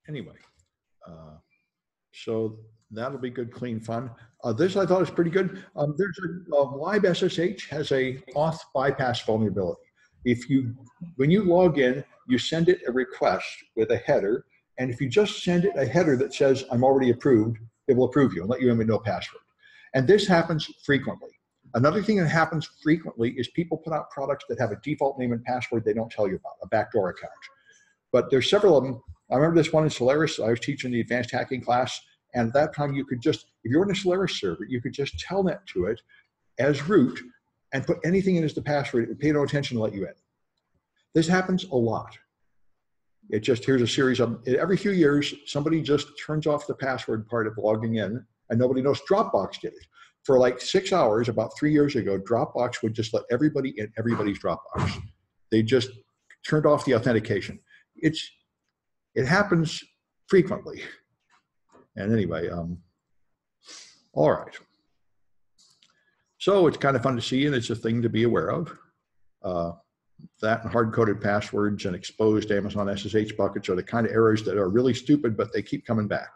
anyway, so that'll be good, clean fun. This I thought was pretty good. There's a live SSH has a auth bypass vulnerability. When you log in, you send it a request with a header, and if you just send it a header that says I'm already approved, it will approve you and let you in with no password. And this happens frequently. Another thing that happens frequently is people put out products that have a default name and password they don't tell you about, a backdoor account. But there's several of them. I remember this one in Solaris. I was teaching the advanced hacking class, and at that time you could just, if you're in a Solaris server, you could just telnet to it as root and put anything in as the password. It would pay no attention to let you in. This happens a lot. It just, here's a series of, every few years, somebody just turns off the password part of logging in, and nobody knows. Dropbox did it. For like 6 hours, about 3 years ago, Dropbox would just let everybody in everybody's Dropbox. They just turned off the authentication. It happens frequently. And anyway, all right. So it's kind of fun to see, and it's a thing to be aware of. That and hard-coded passwords and exposed Amazon SSH buckets are the kind of errors that are really stupid, but they keep coming back.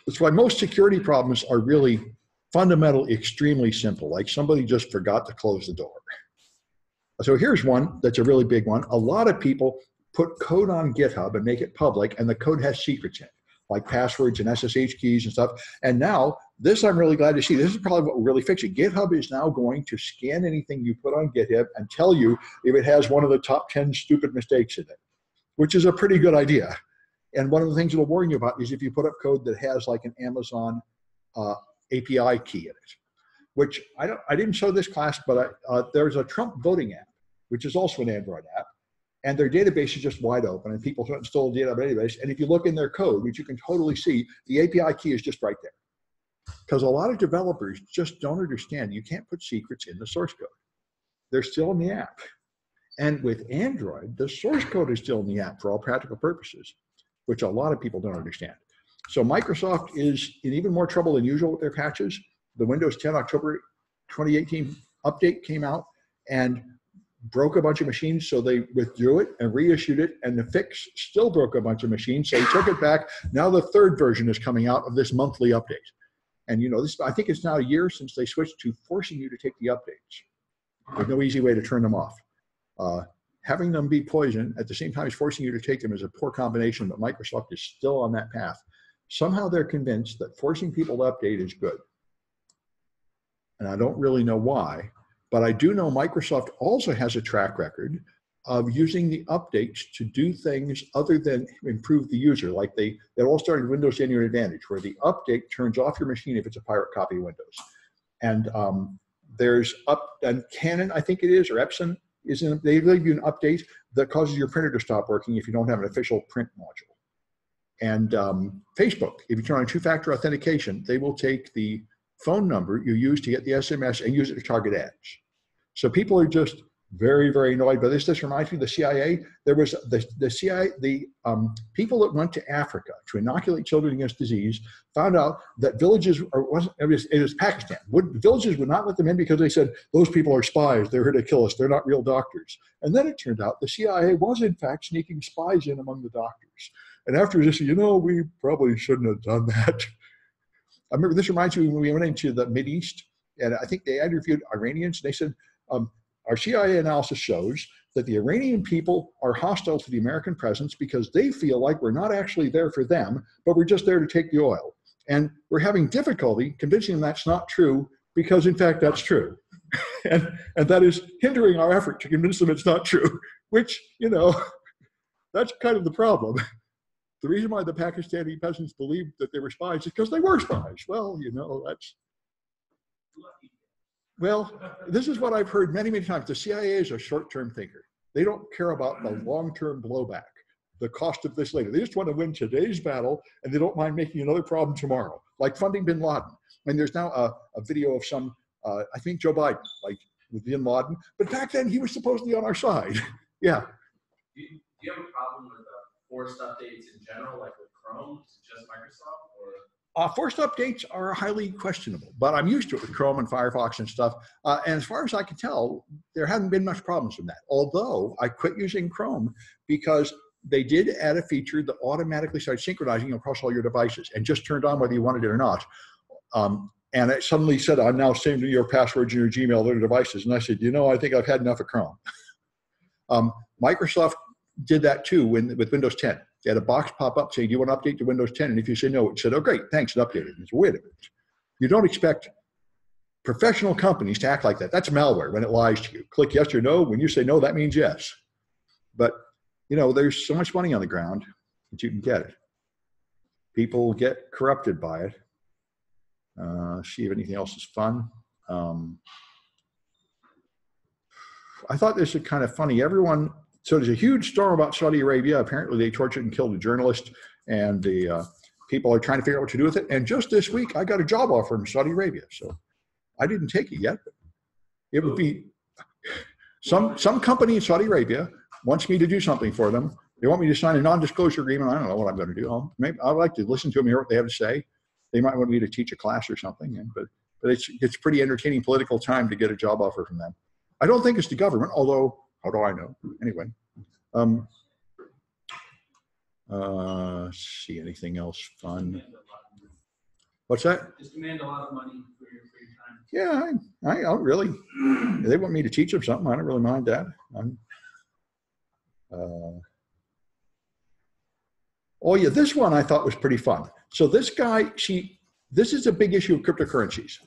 That's why most security problems are really fundamentally extremely simple, like somebody just forgot to close the door. So here's one that's a really big one. A lot of people put code on GitHub and make it public, and the code has secrets in it, like passwords and SSH keys and stuff. And now, this I'm really glad to see. This is probably what we're really fixing. GitHub is now going to scan anything you put on GitHub and tell you if it has one of the top 10 stupid mistakes in it, which is a pretty good idea. And one of the things it'll warn you about is if you put up code that has like an Amazon API key in it, which I didn't show this class, but there's a Trump voting app, which is also an Android app. And their database is just wide open, and people install a database. And if you look in their code, which you can totally see, the API key is just right there. Because a lot of developers just don't understand. You can't put secrets in the source code. They're still in the app. And with Android, the source code is still in the app for all practical purposes, which a lot of people don't understand. So Microsoft is in even more trouble than usual with their patches. The Windows 10 October 2018 update came out and broke a bunch of machines, so they withdrew it and reissued it, and the fix still broke a bunch of machines, so they took it back. Now the third version is coming out of this monthly update. And you know, this, I think it's now a year since they switched to forcing you to take the updates. There's no easy way to turn them off. Having them be poison at the same time as forcing you to take them is a poor combination, but Microsoft is still on that path. Somehow they're convinced that forcing people to update is good. And I don't really know why. But I do know Microsoft also has a track record of using the updates to do things other than improve the user. Like it all started Windows Genuine Advantage, where the update turns off your machine if it's a pirate copy of Windows. And there's and Canon, I think it is, or Epson, they give you an update that causes your printer to stop working if you don't have an official print module. And Facebook, if you turn on two-factor authentication, they will take the phone number you use to get the SMS and use it to target ads. So people are just very, very annoyed by this. This reminds me of the CIA. There was the CIA, people that went to Africa to inoculate children against disease found out that villages, it was Pakistan, villages would not let them in because they said, those people are spies, they're here to kill us, they're not real doctors. And then it turned out the CIA was in fact sneaking spies in among the doctors. And after this, you know, we probably shouldn't have done that. I remember this reminds me when we went into the Mideast, and I think they interviewed Iranians, and they said, our CIA analysis shows that the Iranian people are hostile to the American presence because they feel like we're not actually there for them, but we're just there to take the oil. And we're having difficulty convincing them that's not true because, in fact, that's true. and that is hindering our effort to convince them it's not true, which, you know, that's kind of the problem. The reason why the Pakistani peasants believed that they were spies is because they were spies. Well, you know, that's... Well, this is what I've heard many, many times. The CIA is a short-term thinker. They don't care about the long-term blowback, the cost of this later. They just want to win today's battle, and they don't mind making another problem tomorrow, like funding bin Laden. And there's now a video of some, I think Joe Biden, like with bin Laden. But back then, he was supposedly on our side. Yeah. Do you have a problem with forced updates in general, like with Chrome? Is it just Microsoft, or? Forced updates are highly questionable, but I'm used to it with Chrome and Firefox and stuff. And as far as I can tell, there haven't been much problems with that. Although I quit using Chrome because they did add a feature that automatically started synchronizing across all your devices and just turned on whether you wanted it or not. And it suddenly said, I'm now saving your passwords in your Gmail to devices. And I said, I think I've had enough of Chrome. Microsoft did that too with Windows 10. They had a box pop up saying, do you want to update to Windows 10? And if you say no, it said, oh, great, thanks, and updated. And said, wait a minute. You don't expect professional companies to act like that. That's malware when it lies to you. Click yes or no. When you say no, that means yes. But, there's so much money on the ground that you can get it. People get corrupted by it. See if anything else is fun. I thought this was kind of funny. So there's a huge storm about Saudi Arabia. Apparently they tortured and killed a journalist, and the people are trying to figure out what to do with it. And just this week, I got a job offer from Saudi Arabia. So I didn't take it yet, but it would be some company in Saudi Arabia wants me to do something for them. They want me to sign a non-disclosure agreement. I don't know what I'm going to do. Maybe I'd like to listen to them, hear what they have to say. They might want me to teach a class or something, but it's pretty entertaining political time to get a job offer from them. I don't think it's the government, although how do I know? Anyway, see anything else fun? What's that? Just demand a lot of money for your time. Yeah, I don't really. They want me to teach them something. I don't really mind that. Oh yeah, this one I thought was pretty fun. So this guy, this is a big issue of cryptocurrencies.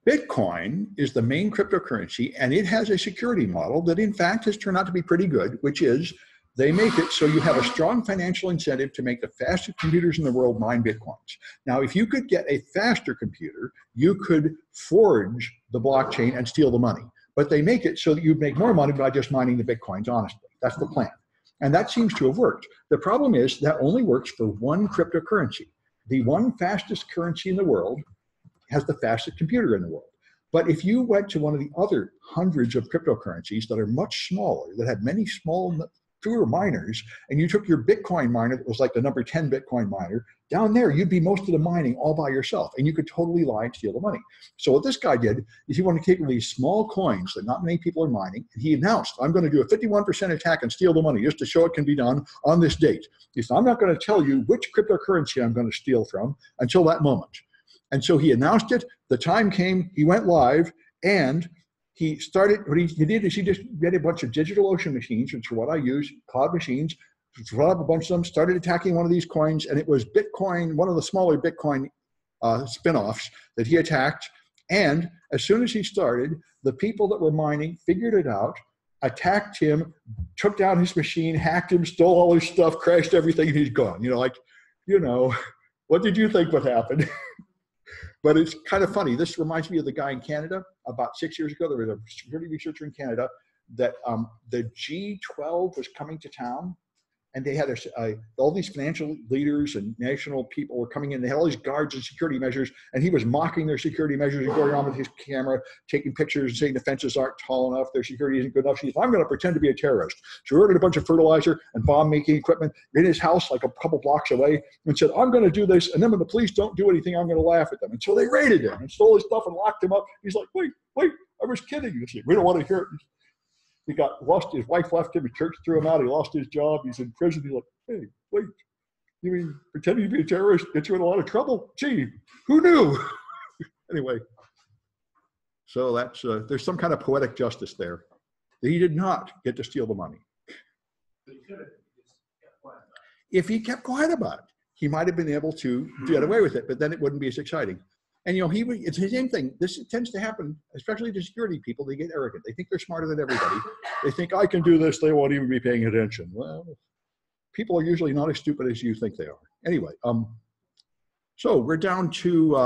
Bitcoin is the main cryptocurrency, and it has a security model that in fact has turned out to be pretty good, which is they make it so you have a strong financial incentive to make the fastest computers in the world mine Bitcoins. Now, if you could get a faster computer, you could forge the blockchain and steal the money. But they make it so that you make more money by just mining the Bitcoins, honestly. That's the plan. And that seems to have worked. The problem is that only works for one cryptocurrency. The one fastest currency in the world has the fastest computer in the world. But if you went to one of the other hundreds of cryptocurrencies that are much smaller, that had many fewer miners, and you took your Bitcoin miner that was like the number 10 Bitcoin miner, down there you'd be most of the mining all by yourself, and you could totally lie and steal the money. So what this guy did is he wanted to take these small coins that not many people are mining, and he announced, I'm going to do a 51% attack and steal the money just to show it can be done on this date. He said, I'm not going to tell you which cryptocurrency I'm going to steal from until that moment. And so he announced it, the time came, he went live, and he started, what he did is he just get a bunch of DigitalOcean machines, which are what I use, cloud machines, brought up a bunch of them, started attacking one of these coins, and it was Bitcoin, one of the smaller Bitcoin spin-offs that he attacked. And as soon as he started, the people that were mining figured it out, attacked him, took down his machine, hacked him, stole all his stuff, crashed everything, and he's gone. What did you think would happen? But it's kind of funny. This reminds me of the guy in Canada. About 6 years ago, there was a security researcher in Canada that the G12 was coming to town, and they had all these financial leaders and national people were coming in. They had all these guards and security measures, and he was mocking their security measures and going around with his camera, taking pictures and saying the fences aren't tall enough, their security isn't good enough. He said, I'm going to pretend to be a terrorist. So he ordered a bunch of fertilizer and bomb-making equipment in his house like a couple blocks away and said, I'm going to do this, and then when the police don't do anything, I'm going to laugh at them. And so they raided him and stole his stuff and locked him up. He's like, wait, I was kidding. You see, we don't want to hear it. He got lost. His wife left him. His church threw him out. He lost his job. He's in prison. He's like, hey, wait, you mean pretending to be a terrorist gets you in a lot of trouble? Gee, who knew? Anyway, so that's there's some kind of poetic justice there. He did not get to steal the money. But he could have just kept quiet about it. If he kept quiet about it, he might have been able to get away with it, but then it wouldn't be as exciting. And it's the same thing. This tends to happen, especially to security people. They get arrogant. They think they're smarter than everybody. They think I can do this. They won't even be paying attention. Well, people are usually not as stupid as you think they are. Anyway, so we're down to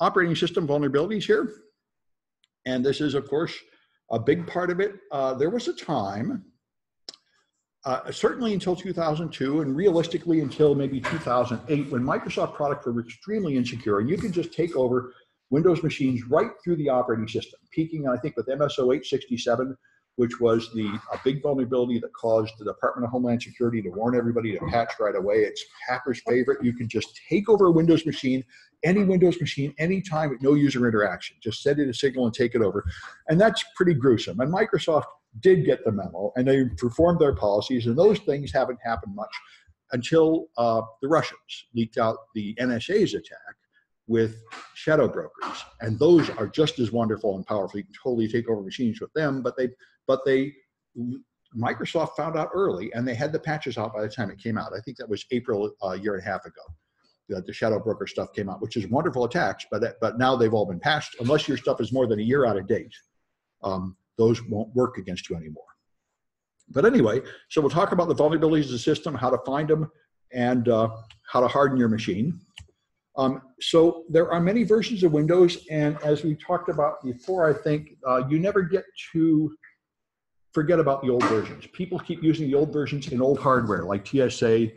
operating system vulnerabilities here. And this is, of course, a big part of it. There was a time, certainly until 2002 and realistically until maybe 2008, when Microsoft products were extremely insecure and you could just take over Windows machines right through the operating system, peaking, I think, with MS-08-67, which was a big vulnerability that caused the Department of Homeland Security to warn everybody to patch right away. It's hackers' favorite. You can just take over a Windows machine, anytime with no user interaction. Just send it a signal and take it over. And that's pretty gruesome. And Microsoft did get the memo, and they performed their policies, and those things haven't happened much until the Russians leaked out the NSA's attack with shadow brokers, and those are just as wonderful and powerful. You can totally take over machines with them, but Microsoft found out early, and they had the patches out by the time it came out. I think that was April a year and a half ago. The shadow broker stuff came out, which is wonderful attacks, but now they've all been patched. Unless your stuff is more than a year out of date, those won't work against you anymore. But anyway, so we'll talk about the vulnerabilities of the system, how to find them, and how to harden your machine. So there are many versions of Windows, and as we talked about before, I think you never get to forget about the old versions. People keep using the old versions in old hardware like TSA,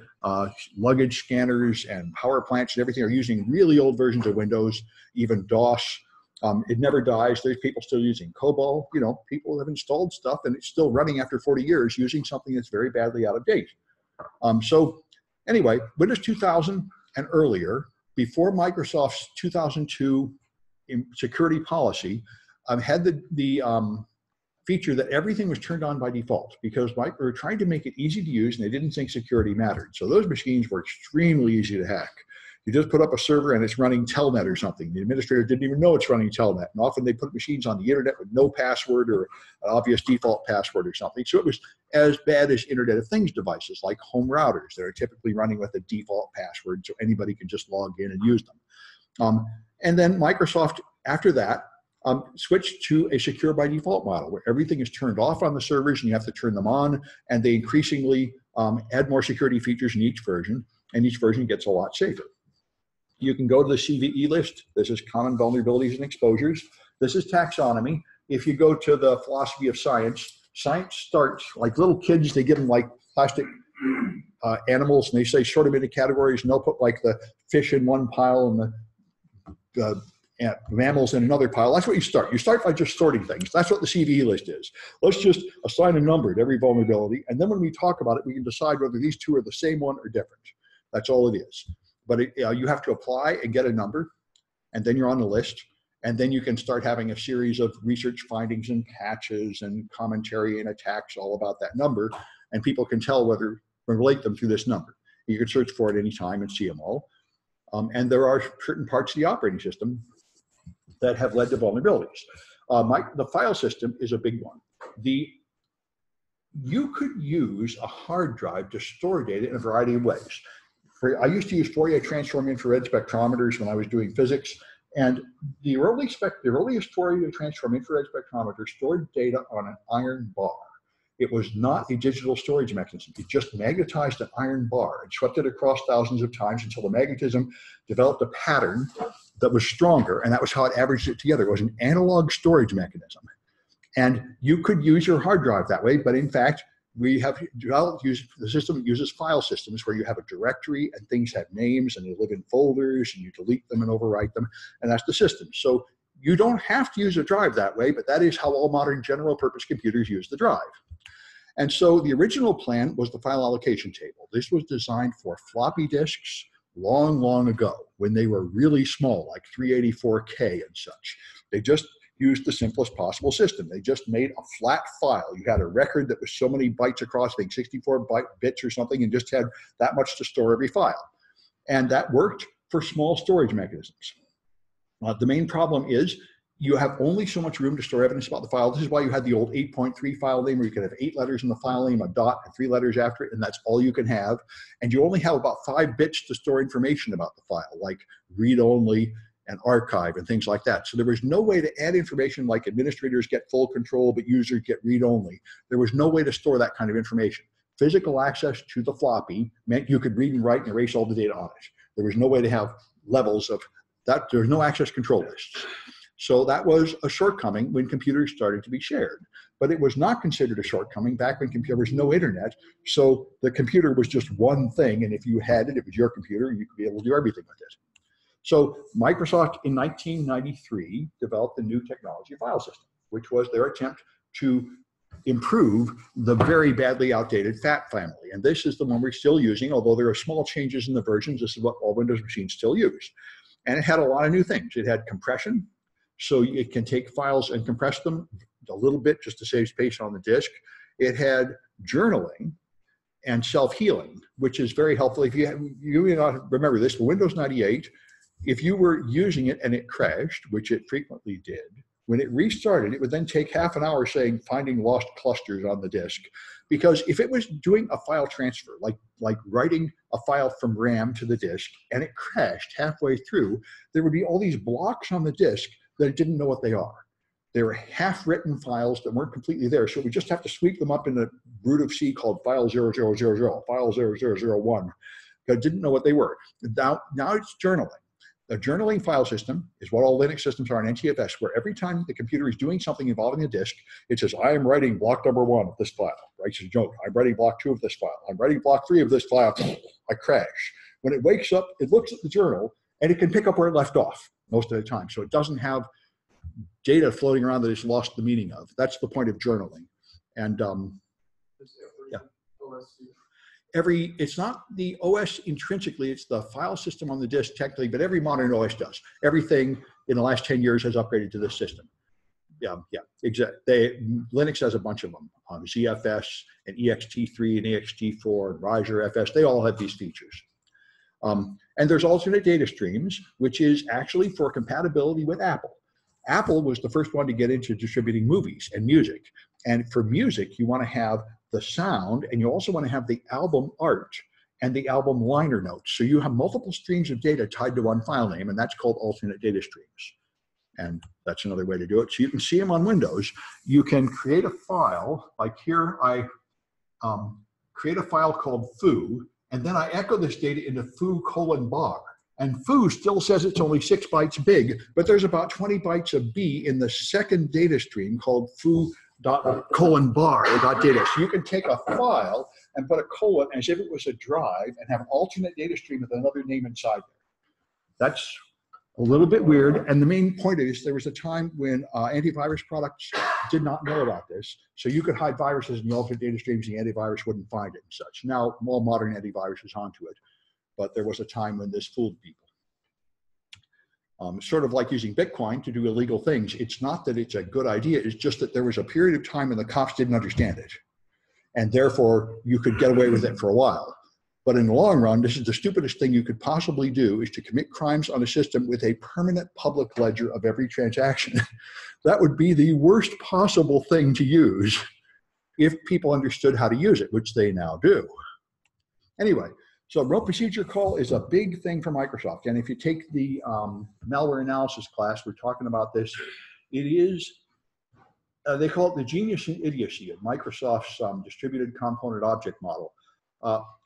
luggage scanners, and power plants and everything are using really old versions of Windows, even DOS. It never dies. There's people still using COBOL. You know, people have installed stuff and it's still running after 40 years using something that's very badly out of date. So anyway, Windows 2000 and earlier, before Microsoft's 2002 security policy, had the feature that everything was turned on by default because we were trying to make it easy to use and they didn't think security mattered. So those machines were extremely easy to hack. You just put up a server and it's running Telnet or something. The administrator didn't even know it's running Telnet. And often they put machines on the internet with no password or an obvious default password or something. So it was as bad as Internet of Things devices like home routers that are typically running with a default password so anybody can just log in and use them. And then Microsoft, after that, switched to a secure by default model where everything is turned off on the servers and you have to turn them on, and they increasingly add more security features in each version, and each version gets a lot safer. You can go to the CVE list. This is common vulnerabilities and exposures. This is taxonomy. If you go to the philosophy of science, science starts like little kids, they give them like plastic animals and they say sort them into categories, and they'll put like the fish in one pile and the mammals in another pile. That's what you start. You start by just sorting things. That's what the CVE list is. Let's just assign a number to every vulnerability, and then when we talk about it, we can decide whether these two are the same one or different. That's all it is. But you have to apply and get a number, and then you're on the list, and then you can start having a series of research findings and patches and commentary and attacks all about that number, and people can tell whether relate them through this number. You can search for it anytime and see them all. And there are certain parts of the operating system that have led to vulnerabilities. The file system is a big one. You could use a hard drive to store data in a variety of ways. I used to use Fourier transform infrared spectrometers when I was doing physics, and the earliest Fourier transform infrared spectrometer stored data on an iron bar. It was not a digital storage mechanism. It just magnetized an iron bar and swept it across thousands of times until the magnetism developed a pattern that was stronger, and that was how it averaged it together. It was an analog storage mechanism. And you could use your hard drive that way, but in fact, we have developed the system uses file systems where you have a directory and things have names and they live in folders and you delete them and overwrite them, and that's the system. So you don't have to use a drive that way, but that is how all modern general purpose computers use the drive. And so the original plan was the file allocation table. This was designed for floppy disks long, long ago when they were really small, like 384K and such. They just used the simplest possible system. They just made a flat file. You had a record that was so many bytes across, I think 64 bits or something, and just had that much to store every file. And that worked for small storage mechanisms. The main problem is you have only so much room to store evidence about the file. This is why you had the old 8.3 file name where you could have 8 letters in the file name, a dot, and 3 letters after it, and that's all you can have. And you only have about 5 bits to store information about the file, like read-only and archive and things like that. So there was no way to add information like administrators get full control, but users get read-only. There was no way to store that kind of information. Physical access to the floppy meant you could read and write and erase all the data on it. There was no way to have levels of that. There was no access control lists. So that was a shortcoming when computers started to be shared. But it was not considered a shortcoming back when there was no internet. So the computer was just one thing, and if you had it, it was your computer, and you could be able to do everything with it. So Microsoft in 1993 developed the new technology file system, which was their attempt to improve the very badly outdated FAT family. And this is the one we're still using, although there are small changes in the versions. This is what all Windows machines still use. And it had a lot of new things. It had compression, so it can take files and compress them a little bit just to save space on the disk. It had journaling and self-healing, which is very helpful. If you may not remember this, but Windows 98, if you were using it and it crashed, which it frequently did, when it restarted, it would then take half an hour saying finding lost clusters on the disk. Because if it was doing a file transfer, like writing a file from RAM to the disk, and it crashed halfway through, there would be all these blocks on the disk that it didn't know what they are. They were half-written files that weren't completely there, so we just have to sweep them up in a root of C called file 0000, file 0001, because it didn't know what they were. Now it's journaling. The journaling file system is what all Linux systems are in NTFS, where every time the computer is doing something involving a disk, it says, I am writing block number 1 of this file. Writes a note. I'm writing block 2 of this file. I'm writing block 3 of this file. I crash. When it wakes up, it looks at the journal, and it can pick up where it left off most of the time. So it doesn't have data floating around that it's lost the meaning of. That's the point of journaling. And yeah. It's not the OS intrinsically, it's the file system on the disk technically, but every modern OS does. Everything in the last 10 years has upgraded to this system. Yeah, exactly. Linux has a bunch of them. ZFS and ext3 and ext4 and Riser FS, they all have these features. And there's alternate data streams, which is actually for compatibility with Apple. Apple was the first one to get into distributing movies and music. And for music, you want to have the sound, and you also want to have the album art and the album liner notes. So you have multiple streams of data tied to one file name, and that's called alternate data streams. And that's another way to do it. So you can see them on Windows. You can create a file, like here I create a file called foo, and then I echo this data into foo:\bar. And foo still says it's only 6 bytes big, but there's about 20 bytes of B in the second data stream called foo:\bar.data. So you can take a file and put a colon as if it was a drive and have an alternate data stream with another name inside there. That's a little bit weird. And the main point is there was a time when antivirus products did not know about this. So you could hide viruses in the alternate data streams and the antivirus wouldn't find it and such. Now, all modern antivirus is onto it. But there was a time when this fooled people. Sort of like using Bitcoin to do illegal things. It's not that it's a good idea, it's just that there was a period of time when the cops didn't understand it. And therefore, you could get away with it for a while. But in the long run, this is the stupidest thing you could possibly do, is to commit crimes on a system with a permanent public ledger of every transaction. That would be the worst possible thing to use if people understood how to use it, which they now do. Anyway. So row procedure call is a big thing for Microsoft. And if you take the malware analysis class, we're talking about this. It is, they call it the genius and idiocy of Microsoft's distributed component object model.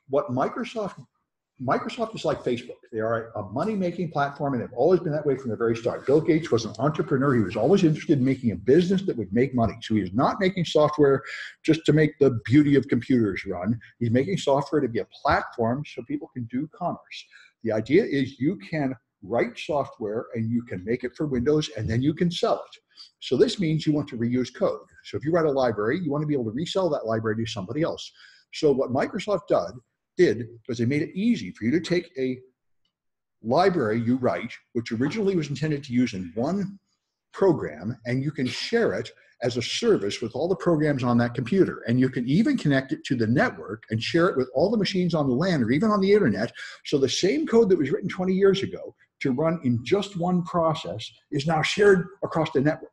What Microsoft is like Facebook. They are a money-making platform, and they've always been that way from the very start. Bill Gates was an entrepreneur. He was always interested in making a business that would make money. So he is not making software just to make the beauty of computers run. He's making software to be a platform so people can do commerce. The idea is you can write software and you can make it for Windows, and then you can sell it. So this means you want to reuse code. So if you write a library, you want to be able to resell that library to somebody else. So what Microsoft did was they made it easy for you to take a library you write, which originally was intended to use in one program, and you can share it as a service with all the programs on that computer. And you can even connect it to the network and share it with all the machines on the LAN or even on the internet. So the same code that was written 20 years ago to run in just one process is now shared across the network.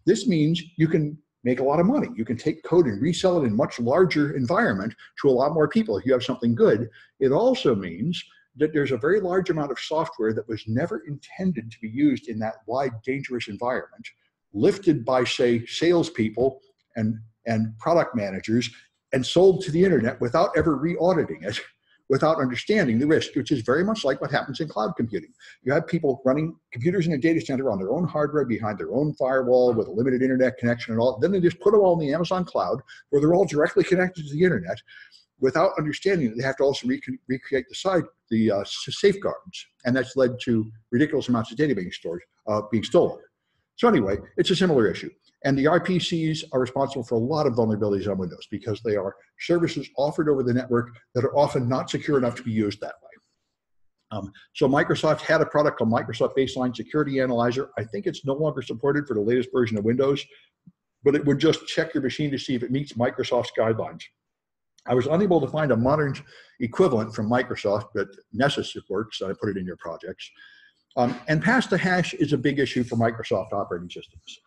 This means you can make a lot of money. You can take code and resell it in a much larger environment to a lot more people if you have something good. It also means that there's a very large amount of software that was never intended to be used in that wide, dangerous environment, lifted by, say, salespeople and product managers, and sold to the internet without ever re-auditing it, without understanding the risk, which is very much like what happens in cloud computing. You have people running computers in a data center on their own hardware behind their own firewall with a limited internet connection and all. Then they just put them all in the Amazon cloud where they're all directly connected to the internet without understanding that they have to also recreate the safeguards. And that's led to ridiculous amounts of data being stolen. So anyway, it's a similar issue. And the RPCs are responsible for a lot of vulnerabilities on Windows because they are services offered over the network that are often not secure enough to be used that way. So Microsoft had a product called Microsoft Baseline Security Analyzer. I think it's no longer supported for the latest version of Windows, but it would just check your machine to see if it meets Microsoft's guidelines. I was unable to find a modern equivalent from Microsoft, but Nessus works, so I put it in your projects. And pass the hash is a big issue for Microsoft operating systems.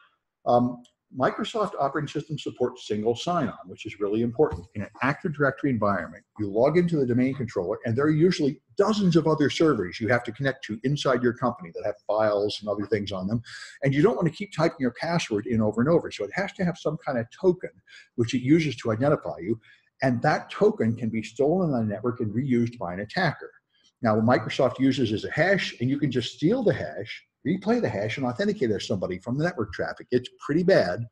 Microsoft operating systems support single sign-on, which is really important. In an Active Directory environment, you log into the domain controller, and there are usually dozens of other servers you have to connect to inside your company that have files and other things on them. And you don't want to keep typing your password in over and over. So it has to have some kind of token, which it uses to identify you. And that token can be stolen on the network and reused by an attacker. Now, what Microsoft uses is a hash, and you can just steal the hash, replay the hash, and authenticate as somebody from the network traffic. It's pretty bad.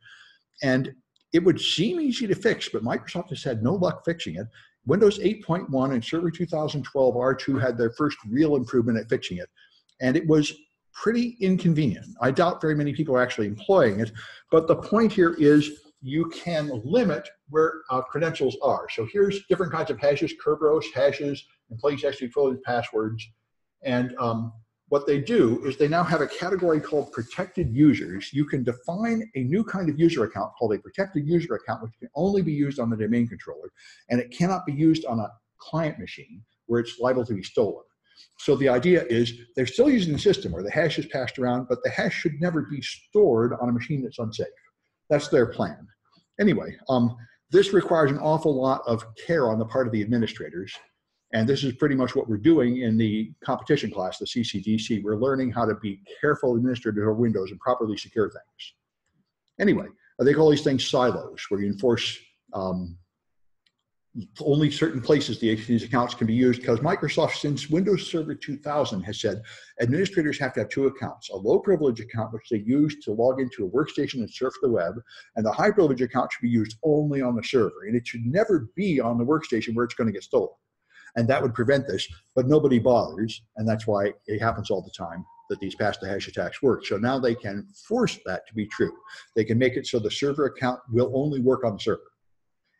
And it would seem easy to fix, but Microsoft has had no luck fixing it. Windows 8.1 and Server 2012 R2 had their first real improvement at fixing it. And it was pretty inconvenient. I doubt very many people are actually employing it. But the point here is you can limit where credentials are. So here's different kinds of hashes, Kerberos hashes, employees actually fill in passwords. And what they do is they now have a category called protected users. You can define a new kind of user account called a protected user account, which can only be used on the domain controller, and it cannot be used on a client machine where it's liable to be stolen. So the idea is they're still using the system where the hash is passed around, but the hash should never be stored on a machine that's unsafe. That's their plan. Anyway, this requires an awful lot of care on the part of the administrators. And this is pretty much what we're doing in the competition class, the CCDC. We're learning how to be careful administrators of Windows and properly secure things. Anyway, they call these things silos, where you enforce only certain places these accounts can be used, because Microsoft, since Windows Server 2000, has said administrators have to have two accounts, a low privilege account, which they use to log into a workstation and surf the web, and the high privilege account should be used only on the server, and it should never be on the workstation where it's going to get stolen. And that would prevent this, but nobody bothers, and that's why it happens all the time that these pass-the-hash attacks work. So now they can force that to be true. They can make it so the server account will only work on the server,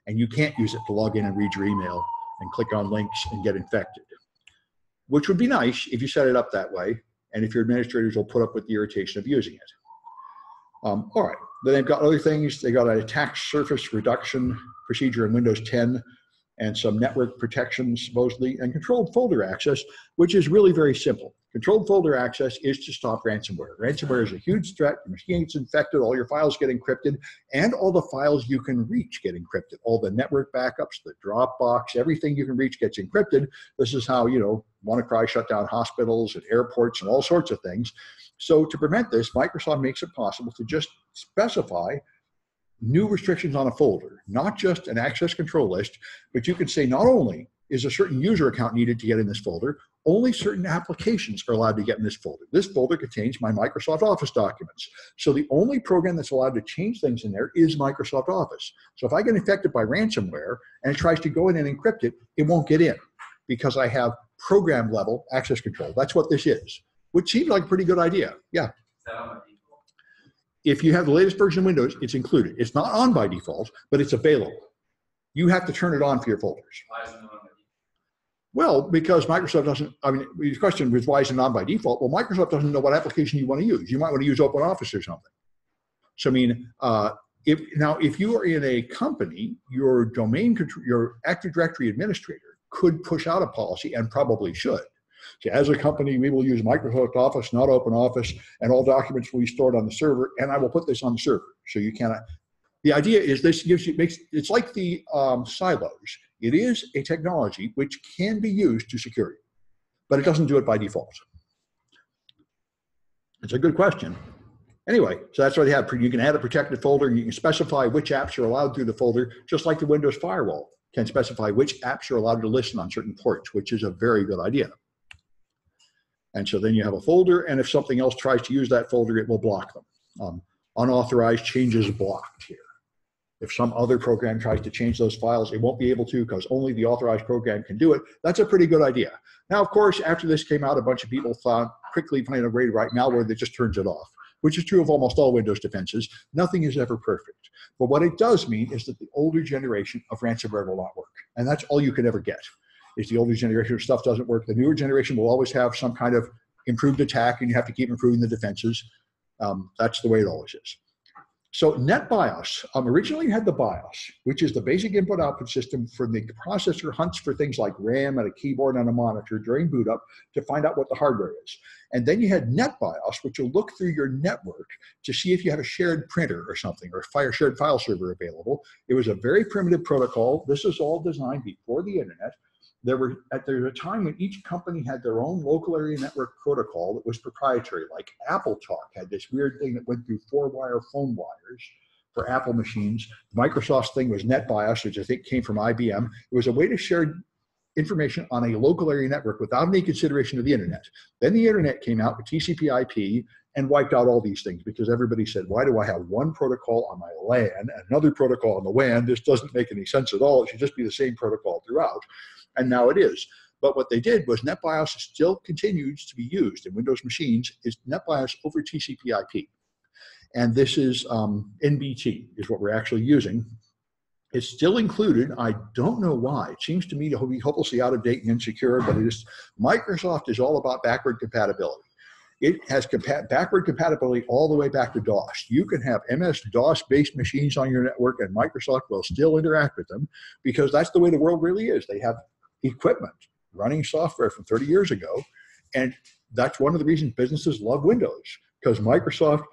and you can't use it to log in and read your email and click on links and get infected, which would be nice if you set it up that way, and if your administrators will put up with the irritation of using it. All right, then they've got other things. They got an attack surface reduction procedure in Windows 10, and some network protection, supposedly, and controlled folder access, which is really very simple. Controlled folder access is to stop ransomware. Ransomware is a huge threat. Your machine gets infected, all your files get encrypted, and all the files you can reach get encrypted. All the network backups, the Dropbox, everything you can reach gets encrypted. This is how, WannaCry shut down hospitals and airports and all sorts of things. So to prevent this, Microsoft makes it possible to just specify new restrictions on a folder, not just an access control list, but you could say not only is a certain user account needed to get in this folder, only certain applications are allowed to get in this folder. This folder contains my Microsoft Office documents. So the only program that's allowed to change things in there is Microsoft Office. So if I get infected by ransomware and it tries to go in and encrypt it, it won't get in because I have program level access control. That's what this is, which seems like a pretty good idea. Yeah. If you have the latest version of Windows, it's included. It's not on by default, but it's available. You have to turn it on for your folders. Why is it not on by default? Well, because Microsoft doesn't, your question was why is it not by default? Well, Microsoft doesn't know what application you want to use. You might want to use OpenOffice or something. So, if you are in a company, your Active Directory administrator could push out a policy and probably should. So as a company, we will use Microsoft Office, not OpenOffice, and all documents will be stored on the server, and I will put this on the server. So you cannot. The idea is this it's like the silos. It is a technology which can be used to secure you, but it doesn't do it by default. It's a good question. Anyway, so that's what they have. You can add a protected folder, and you can specify which apps are allowed through the folder, just like the Windows firewall can specify which apps are allowed to listen on certain ports, which is a very good idea. And so then you have a folder, and if something else tries to use that folder, it will block them. Unauthorized changes blocked here. If some other program tries to change those files, it won't be able to because only the authorized program can do it. That's a pretty good idea. Now, of course, after this came out, a bunch of people quickly find a way to write malware that just turns it off, which is true of almost all Windows defenses. Nothing is ever perfect. But what it does mean is that the older generation of ransomware will not work. And that's all you can ever get. Is the older generation of stuff doesn't work. The newer generation will always have some kind of improved attack, and you have to keep improving the defenses. That's the way it always is. So NetBIOS originally had the BIOS, which is the basic input-output system for the processor hunts for things like RAM and a keyboard and a monitor during boot up to find out what the hardware is. And then you had NetBIOS, which will look through your network to see if you have a shared printer or something, or a shared file server available. It was a very primitive protocol. This is all designed before the internet. There was a time when each company had their own local area network protocol that was proprietary, like Apple Talk had this weird thing that went through 4-wire phone wires for Apple machines. Microsoft's thing was NetBIOS, which I think came from IBM. It was a way to share information on a local area network without any consideration of the internet. Then the internet came out with TCP/IP and wiped out all these things because everybody said, why do I have one protocol on my LAN and another protocol on the WAN? This doesn't make any sense at all. It should just be the same protocol throughout. And now it is. But what they did was NetBIOS still continues to be used in Windows machines is NetBIOS over TCP/IP. And this is NBT is what we're actually using. It's still included. I don't know why. It seems to me to be hopelessly out of date and insecure, but it is. Microsoft is all about backward compatibility. It has backward compatibility all the way back to DOS. You can have MS-DOS-based machines on your network, and Microsoft will still interact with them because that's the way the world really is. They have equipment running software from 30 years ago, and that's one of the reasons businesses love Windows, because Microsoft,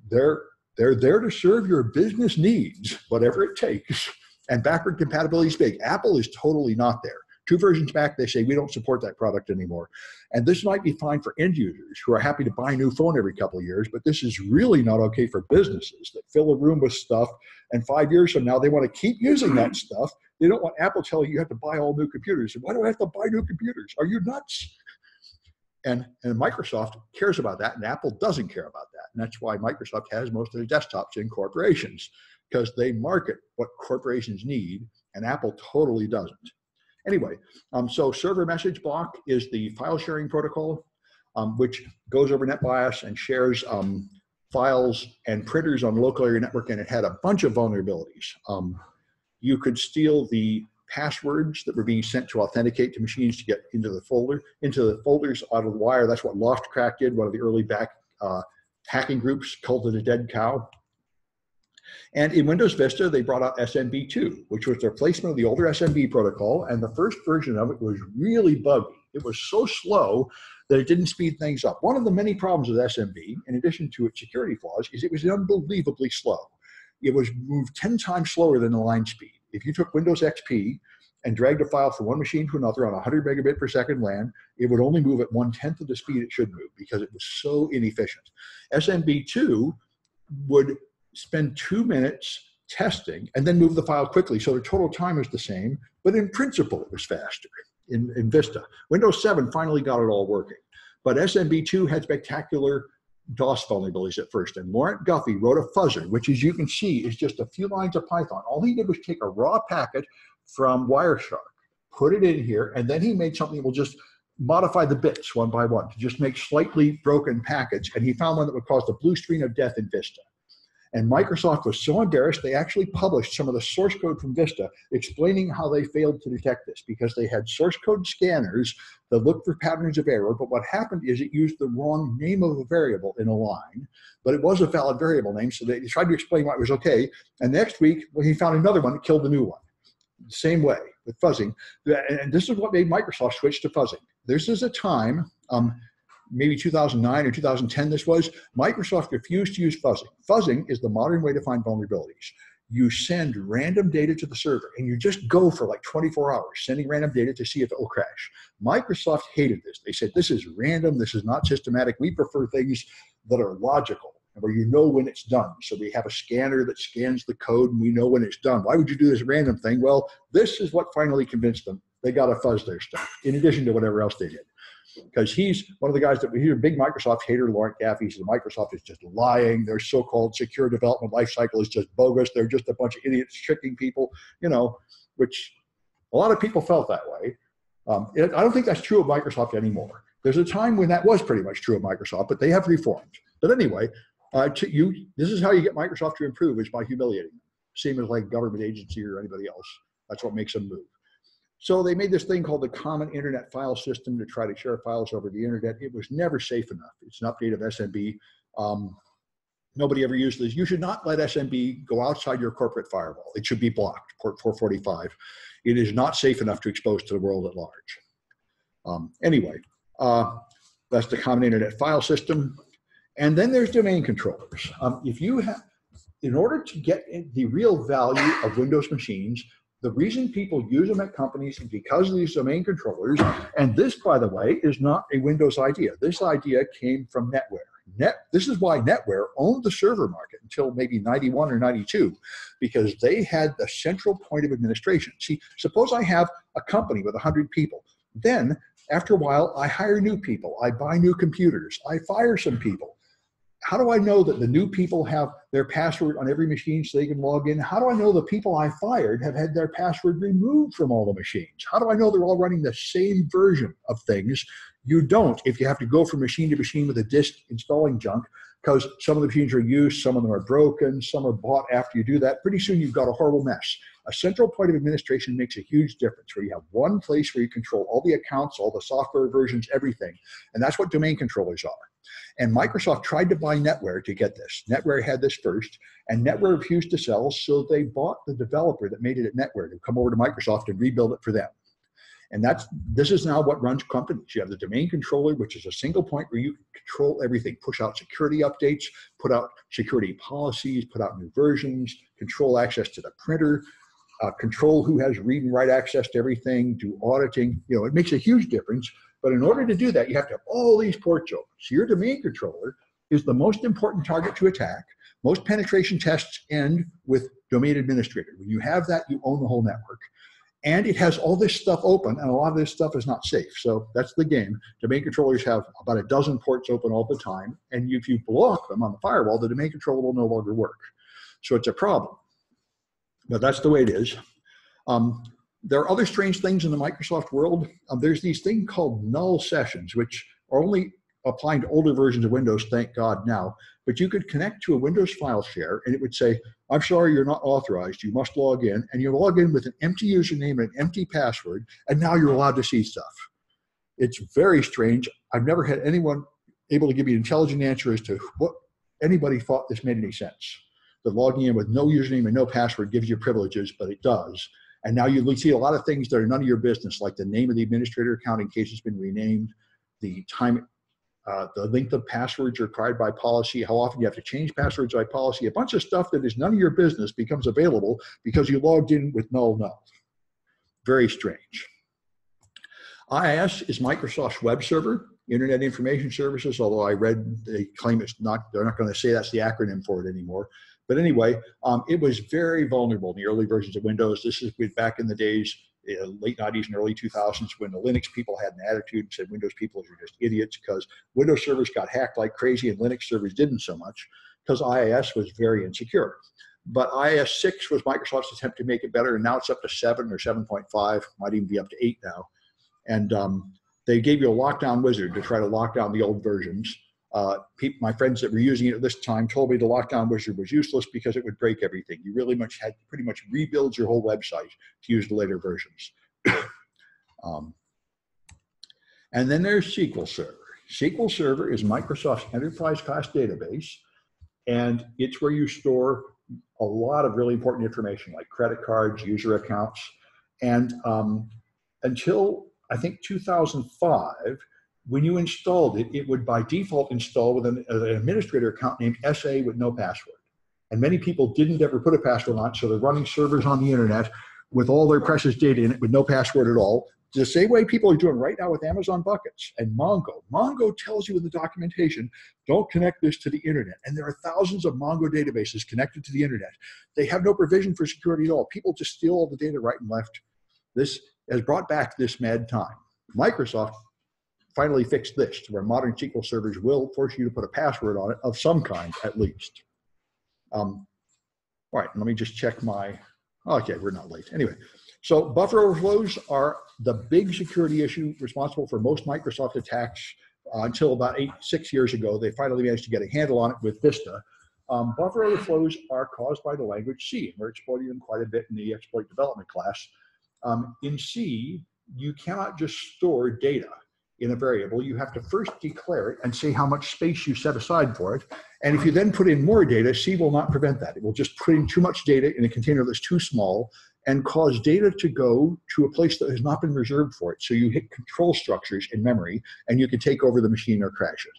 they're there to serve your business needs, whatever it takes, and backward compatibility is big. Apple is totally not there. 2 versions back, they say, we don't support that product anymore. And this might be fine for end users who are happy to buy a new phone every couple of years, but this is really not okay for businesses that fill a room with stuff, and 5 years from now, they want to keep using that stuff. They don't want Apple telling you have to buy all new computers. Why do I have to buy new computers? Are you nuts? And Microsoft cares about that, and Apple doesn't care about that. And that's why Microsoft has most of their desktops in corporations, because they market what corporations need, and Apple totally doesn't. Anyway, so server message block is the file sharing protocol, which goes over NetBIOS and shares files and printers on the local area network, and it had a bunch of vulnerabilities. You could steal the passwords that were being sent to authenticate to machines to get into the folders out of the wire. That's what Loftcrack did, one of the early hacking groups, Cult of the Dead Cow. And in Windows Vista, they brought out SMB2, which was the replacement of the older SMB protocol. And the first version of it was really buggy. It was so slow that it didn't speed things up. One of the many problems with SMB, in addition to its security flaws, is it was unbelievably slow. It was moved 10 times slower than the line speed. If you took Windows XP and dragged a file from one machine to another on 100 megabit per second LAN, it would only move at 1/10 of the speed it should move because it was so inefficient. SMB2 would spend 2 minutes testing and then move the file quickly, so the total time is the same, but in principle it was faster in Vista. Windows 7 finally got it all working, but SMB2 had spectacular DOS vulnerabilities at first, and Laurent Guffey wrote a fuzzer, which, as you can see, is just a few lines of Python. All he did was take a raw packet from Wireshark, put it in here, and then he made something that will just modify the bits one by one to just make slightly broken packets, and he found one that would cause the blue screen of death in Vista. And Microsoft was so embarrassed, they actually published some of the source code from Vista explaining how they failed to detect this, because they had source code scanners that looked for patterns of error, but what happened is it used the wrong name of a variable in a line, but it was a valid variable name, so they tried to explain why it was okay, and next week, when he found another one, it killed the new one. Same way with fuzzing, and this is what made Microsoft switch to fuzzing. This is a time, maybe 2009 or 2010 this was, Microsoft refused to use fuzzing. Fuzzing is the modern way to find vulnerabilities. You send random data to the server, and you just go for like 24 hours sending random data to see if it will crash. Microsoft hated this. They said, this is random, this is not systematic. We prefer things that are logical, where you know when it's done. So we have a scanner that scans the code, and we know when it's done. Why would you do this random thing? Well, this is what finally convinced them. They got to fuzz their stuff, in addition to whatever else they did. Because he's one of the guys he's a big Microsoft hater, Laurent Guffey. He says Microsoft is just lying. Their so-called secure development lifecycle is just bogus. They're just a bunch of idiots tricking people, which a lot of people felt that way. I don't think that's true of Microsoft anymore. There's a time when that was pretty much true of Microsoft, but they have reformed. But anyway, this is how you get Microsoft to improve, is by humiliating them. Same as like government agency or anybody else. That's what makes them move. So they made this thing called the Common Internet File System to try to share files over the internet. It was never safe enough. It's an update of SMB. Nobody ever used this. You should not let SMB go outside your corporate firewall. It should be blocked, port 445. It is not safe enough to expose to the world at large. Anyway, that's the common internet file system. And then there's domain controllers. If you have, in order to get the real value of Windows machines, the reason people use them at companies is because of these domain controllers. And this, by the way, is not a Windows idea. This idea came from NetWare. This is why NetWare owned the server market until maybe 91 or 92, because they had the central point of administration. See, suppose I have a company with 100 people. Then, after a while, I hire new people. I buy new computers. I fire some people. How do I know that the new people have their password on every machine so they can log in? How do I know the people I fired have had their password removed from all the machines? How do I know they're all running the same version of things? You don't if you have to go from machine to machine with a disk installing junk, because some of the machines are used, some of them are broken, some are bought after you do that. Pretty soon you've got a horrible mess. A central point of administration makes a huge difference, where you have one place where you control all the accounts, all the software versions, everything. And that's what domain controllers are. And Microsoft tried to buy NetWare to get this. NetWare had this first, and NetWare refused to sell, so they bought the developer that made it at NetWare to come over to Microsoft and rebuild it for them. And this is now what runs companies. You have the domain controller, which is a single point where you control everything, push out security updates, put out security policies, put out new versions, control access to the printer, control who has read and write access to everything, do auditing. You know, it makes a huge difference. But in order to do that, you have to have all these ports open. So your domain controller is the most important target to attack. Most penetration tests end with domain administrator. When you have that, you own the whole network. And it has all this stuff open, and a lot of this stuff is not safe. So that's the game. Domain controllers have about a dozen ports open all the time. And if you block them on the firewall, the domain controller will no longer work. So it's a problem. But that's the way it is. There are other strange things in the Microsoft world. There's these things called Null Sessions, which are only applying to older versions of Windows, thank God now. But you could connect to a Windows file share, and it would say, I'm sorry, you're not authorized. You must log in. And you log in with an empty username and an empty password, and now you're allowed to see stuff. It's very strange. I've never had anyone able to give me an intelligent answer as to what anybody thought this made any sense. That logging in with no username and no password gives you privileges, but it does. And now you see a lot of things that are none of your business, like the name of the administrator account in case it's been renamed, the time, the length of passwords required by policy, how often you have to change passwords by policy. A bunch of stuff that is none of your business becomes available because you logged in with null. Very strange. IIS is Microsoft's web server, Internet Information Services, although I read they claim it's not, they're not going to say that's the acronym for it anymore. But anyway, it was very vulnerable in the early versions of Windows. This is back in the days, late 90s and early 2000s, when the Linux people had an attitude and said Windows people are just idiots because Windows servers got hacked like crazy and Linux servers didn't so much because IIS was very insecure. But IIS 6 was Microsoft's attempt to make it better, and now it's up to 7 or 7.5, might even be up to 8 now. And they gave you a lockdown wizard to try to lock down the old versions. My friends that were using it at this time told me the lockdown wizard was useless because it would break everything. You really had to pretty much rebuild your whole website to use the later versions. And then there's SQL Server. SQL Server is Microsoft's enterprise class database, and it's where you store a lot of really important information like credit cards, user accounts, and until I think 2005, when you installed it, it would by default install with an administrator account named SA with no password. And many people didn't ever put a password on it, so they're running servers on the internet with all their precious data in it with no password at all. The same way people are doing right now with Amazon buckets and Mongo. Mongo tells you in the documentation, don't connect this to the internet. And there are thousands of Mongo databases connected to the internet. They have no provision for security at all. People just steal all the data right and left. This has brought back this mad time. Microsoft finally fixed this to where modern SQL servers will force you to put a password on it of some kind, at least. All right, let me just check my, okay, we're not late. Anyway, so buffer overflows are the big security issue responsible for most Microsoft attacks until about 6 years ago. They finally managed to get a handle on it with Vista. Buffer overflows are caused by the language C, and we're exploiting them quite a bit in the exploit development class. In C, you cannot just store data. in a variable, you have to first declare it and say how much space you set aside for it. And if you then put in more data, C will not prevent that. It will just put in too much data in a container that's too small and cause data to go to a place that has not been reserved for it. So you hit control structures in memory and you can take over the machine or crash it.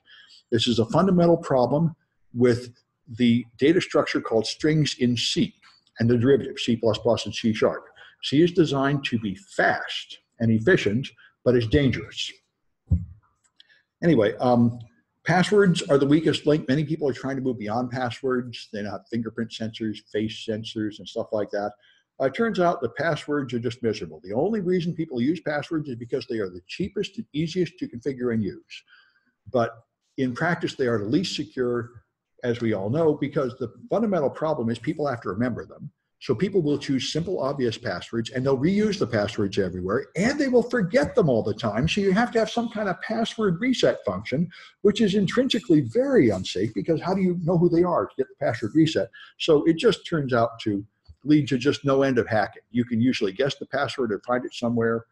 This is a fundamental problem with the data structure called strings in C and the derivative, C++ and C#. C is designed to be fast and efficient, but it's dangerous. Anyway, passwords are the weakest link. Many people are trying to move beyond passwords. They now have fingerprint sensors, face sensors, and stuff like that. It turns out the passwords are just miserable. The only reason people use passwords is because they are the cheapest and easiest to configure and use. But in practice, they are the least secure, as we all know, because the fundamental problem is people have to remember them. So people will choose simple, obvious passwords, and they'll reuse the passwords everywhere, and they will forget them all the time. So you have to have some kind of password reset function, which is intrinsically very unsafe, because how do you know who they are to get the password reset? So it just turns out to lead to just no end of hacking. You can usually guess the password or find it somewhere,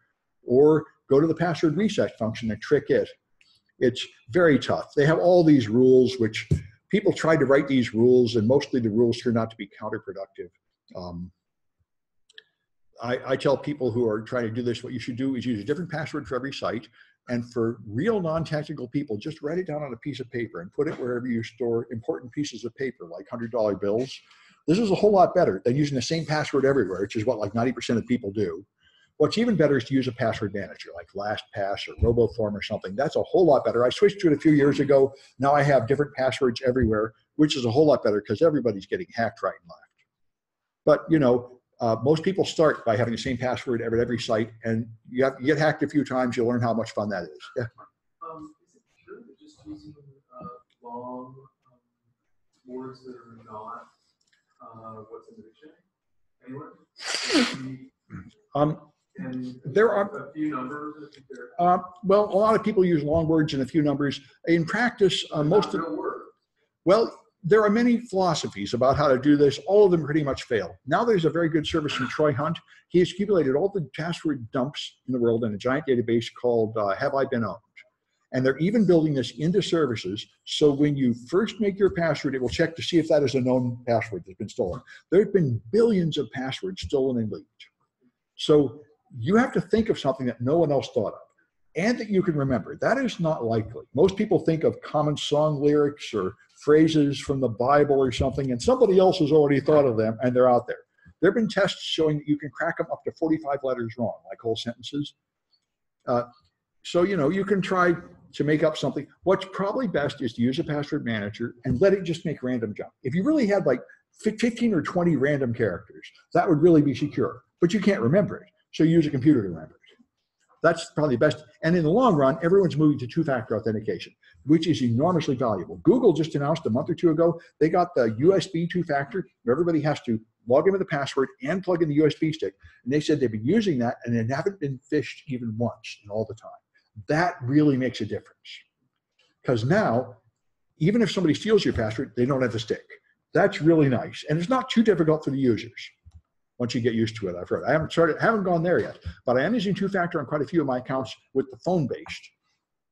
or go to the password reset function and trick it. It's very tough. They have all these rules, which people try to write these rules, and mostly the rules turn out to be counterproductive. I tell people who are trying to do this, what you should do is use a different password for every site. And for real non-technical people, just write it down on a piece of paper and put it wherever you store important pieces of paper, like $100 bills. This is a whole lot better than using the same password everywhere, which is what like 90% of people do. What's even better is to use a password manager like LastPass or RoboForm or something. That's a whole lot better. I switched to it a few years ago. Now I have different passwords everywhere, which is a whole lot better because everybody's getting hacked right and left. But, you know, most people start by having the same password at every site, and you get hacked a few times, you'll learn how much fun that is. Yeah. Is it true that just using long words that are not what's in the dictionary anywhere? And there are a few numbers. Well, a lot of people use long words and a few numbers. In practice, most of well, there are many philosophies about how to do this. All of them pretty much fail. Now there's a very good service from Troy Hunt. He has accumulated all the password dumps in the world in a giant database called Have I Been Owned? And they're even building this into services. So when you first make your password, it will check to see if that is a known password that's been stolen. There have been billions of passwords stolen and leaked. So you have to think of something that no one else thought of and that you can remember. That is not likely. Most people think of common song lyrics or phrases from the Bible or something, and somebody else has already thought of them, and they're out there. There have been tests showing that you can crack them up to 45 letters wrong, like whole sentences. So, you know, you can try to make up something. What's probably best is to use a password manager and let it just make random jump. If you really had like 15 or 20 random characters, that would really be secure, but you can't remember it. So you use a computer to remember it. That's probably best. And in the long run, everyone's moving to two-factor authentication, which is enormously valuable. Google just announced a month or two ago, they got the USB two-factor, where everybody has to log in with a password and plug in the USB stick. And they said they've been using that and they haven't been phished even once in all the time. That really makes a difference. Because now, even if somebody steals your password, they don't have to stick. That's really nice. And it's not too difficult for the users. Once you get used to it, I've heard. I haven't gone there yet, but I am using two-factor on quite a few of my accounts with the phone-based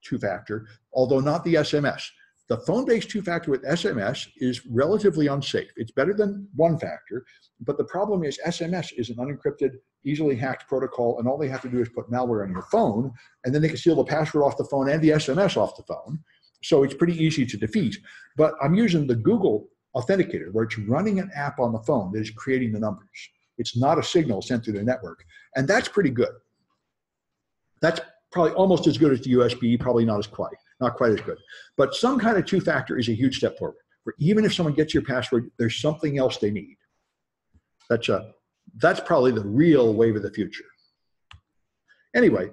two-factor, although not the SMS. The phone-based two-factor with SMS is relatively unsafe. It's better than one-factor, but the problem is SMS is an unencrypted, easily hacked protocol, and all they have to do is put malware on your phone, and then they can steal the password off the phone and the SMS off the phone. So it's pretty easy to defeat. But I'm using the Google Authenticator, where it's running an app on the phone that is creating the numbers. It's not a signal sent through the network. And that's pretty good. That's probably almost as good as the USB, probably not quite as good. But some kind of two-factor is a huge step forward, where even if someone gets your password, there's something else they need. That's probably the real wave of the future. Anyway,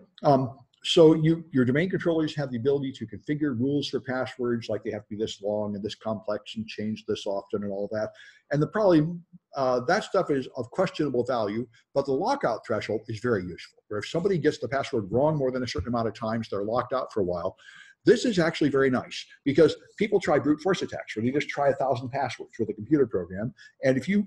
so your domain controllers have the ability to configure rules for passwords, like they have to be this long and this complex and change this often and all that. And that stuff is of questionable value, but the lockout threshold is very useful, where if somebody gets the password wrong more than a certain amount of times, they're locked out for a while. This is actually very nice because people try brute force attacks where they just try 1,000 passwords with a computer program. And if you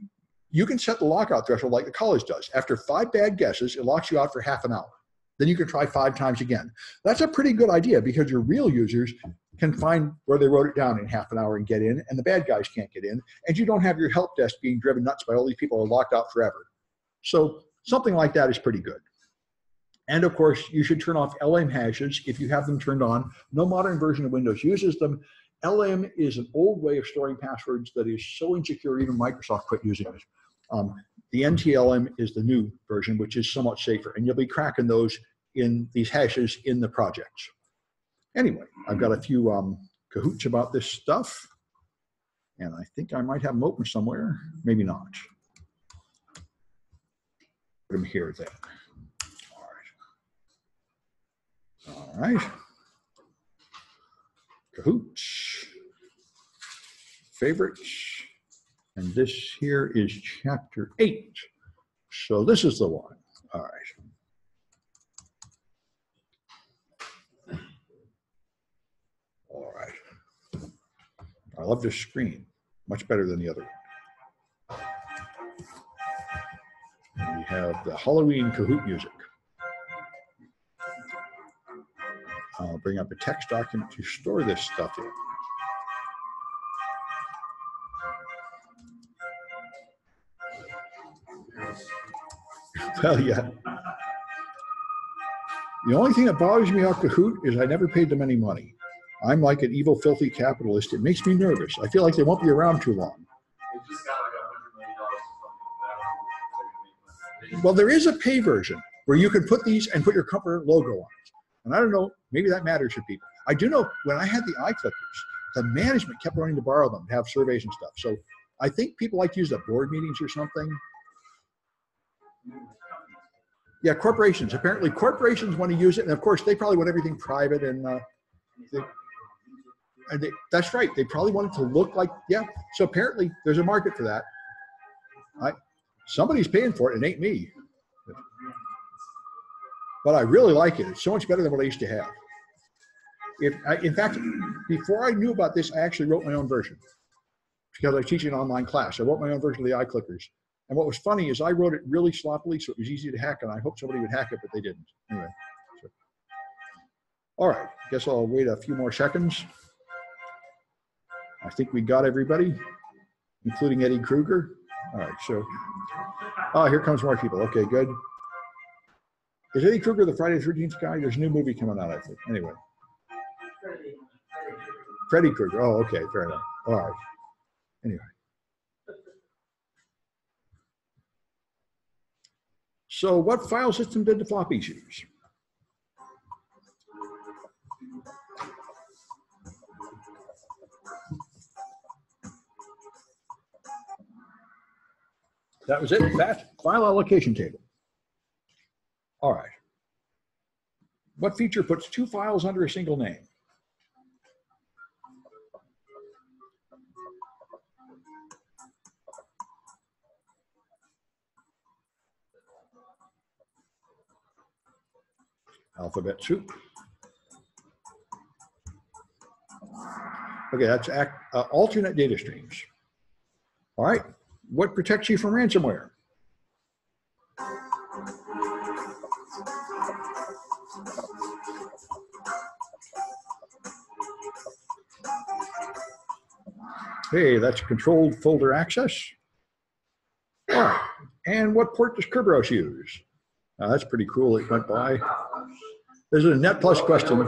can set the lockout threshold like the college does. After 5 bad guesses, it locks you out for half an hour. then you can try 5 times again. That's a pretty good idea because your real users can find where they wrote it down in half an hour and get in, and the bad guys can't get in, and you don't have your help desk being driven nuts by all these people who are locked out forever. So something like that is pretty good. And of course, you should turn off LM hashes if you have them turned on. No modern version of Windows uses them. LM is an old way of storing passwords that is so insecure, even Microsoft quit using it. The NTLM is the new version, which is somewhat safer, and you'll be cracking those in these hashes in the projects. Anyway, I've got a few cahoots about this stuff, and I think I might have them open somewhere. Maybe not. Put them here then. All right. Cahoots, favorites, and this here is chapter 8. So this is the one. All right. All right. I love this screen, much better than the other one. And we have the Halloween Kahoot music. I'll bring up a text document to store this stuff in. Well, yeah. The only thing that bothers me about Kahoot is I never paid them any money. I'm like an evil, filthy capitalist. It makes me nervous. I feel like they won't be around too long. They just got like $100 million. Well, there is a pay version where you can put these and put your company logo on it. And I don't know, maybe that matters to people. I do know when I had the iClickers, the management kept wanting to borrow them to have surveys and stuff. So I think people like to use at board meetings or something. Yeah, corporations. Apparently corporations want to use it. And of course, they probably want everything private. And that's right. They probably want it to look like, yeah. So apparently there's a market for that. Somebody's paying for it. It ain't me. But I really like it. It's so much better than what I used to have. In fact, before I knew about this, I actually wrote my own version because I was teaching an online class. I wrote my own version of the iClickers. And what was funny is I wrote it really sloppily, so it was easy to hack, and I hoped somebody would hack it, but they didn't. Anyway. So. All right, guess I'll wait a few more seconds. I think we got everybody, including Eddie Kruger. All right, so, here comes more people. Okay, good. Is Eddie Kruger the Friday the 13th guy? There's a new movie coming out, I think. Anyway. Freddy Krueger. Oh, okay, fair enough. All right. Anyway. So what file system did the floppies use? That was it, that file allocation table. All right. What feature puts 2 files under a single name? Alphabet soup. Okay, that's alternate data streams. All right, what protects you from ransomware? Hey, that's controlled folder access. All right, and what port does Kerberos use? That's pretty cool, it went by. There's a Net Plus question.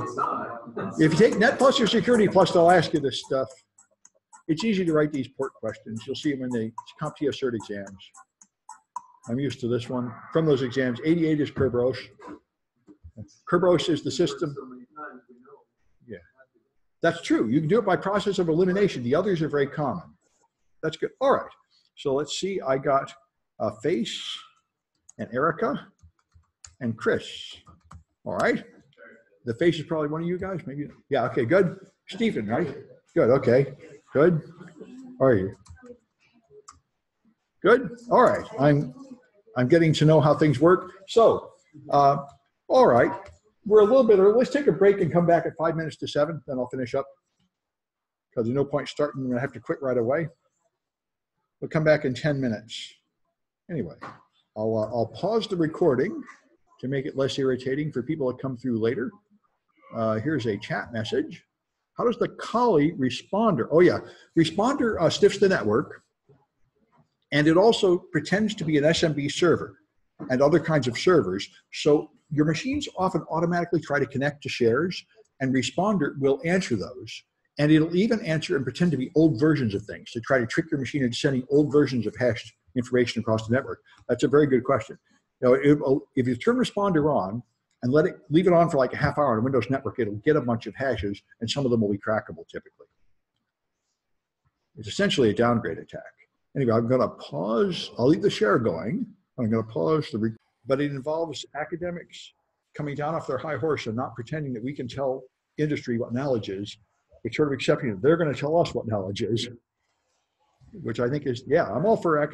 If you take Net Plus or Security Plus, they'll ask you this stuff. It's easy to write these port questions. You'll see them in the CompTIA cert exams. I'm used to this one. From those exams, 88 is Kerberos. Kerberos is the system. Yeah, that's true. You can do it by process of elimination. The others are very common. That's good. All right. So let's see. I got Face and Erica and Chris. All right. The Face is probably one of you guys, maybe. Yeah. Okay. Good. Stephen, right? Good. Okay. Good. How are you? Good. All right. I'm getting to know how things work. So, all right. We're a little bit early. Let's take a break and come back at 5 minutes to 7. Then I'll finish up because there's no point starting. I'm going to have to quit right away. We'll come back in 10 minutes. Anyway, I'll pause the recording, to make it less irritating for people that come through later. Here's a chat message. How does the Corley responder? Oh yeah, responder stiffs the network, and it also pretends to be an SMB server and other kinds of servers. So your machines often automatically try to connect to shares, and responder will answer those. And it'll even answer and pretend to be old versions of things to try to trick your machine into sending old versions of hashed information across the network. That's a very good question. If you turn responder on and leave it on for like a half hour on a Windows network, it'll get a bunch of hashes, and some of them will be crackable typically. It's essentially a downgrade attack. Anyway, I'm going to pause. I'll leave the share going. I'm going to pause but it involves academics coming down off their high horse and not pretending that we can tell industry what knowledge is. It's sort of accepting that they're going to tell us what knowledge is, which I think is, yeah, I'm all for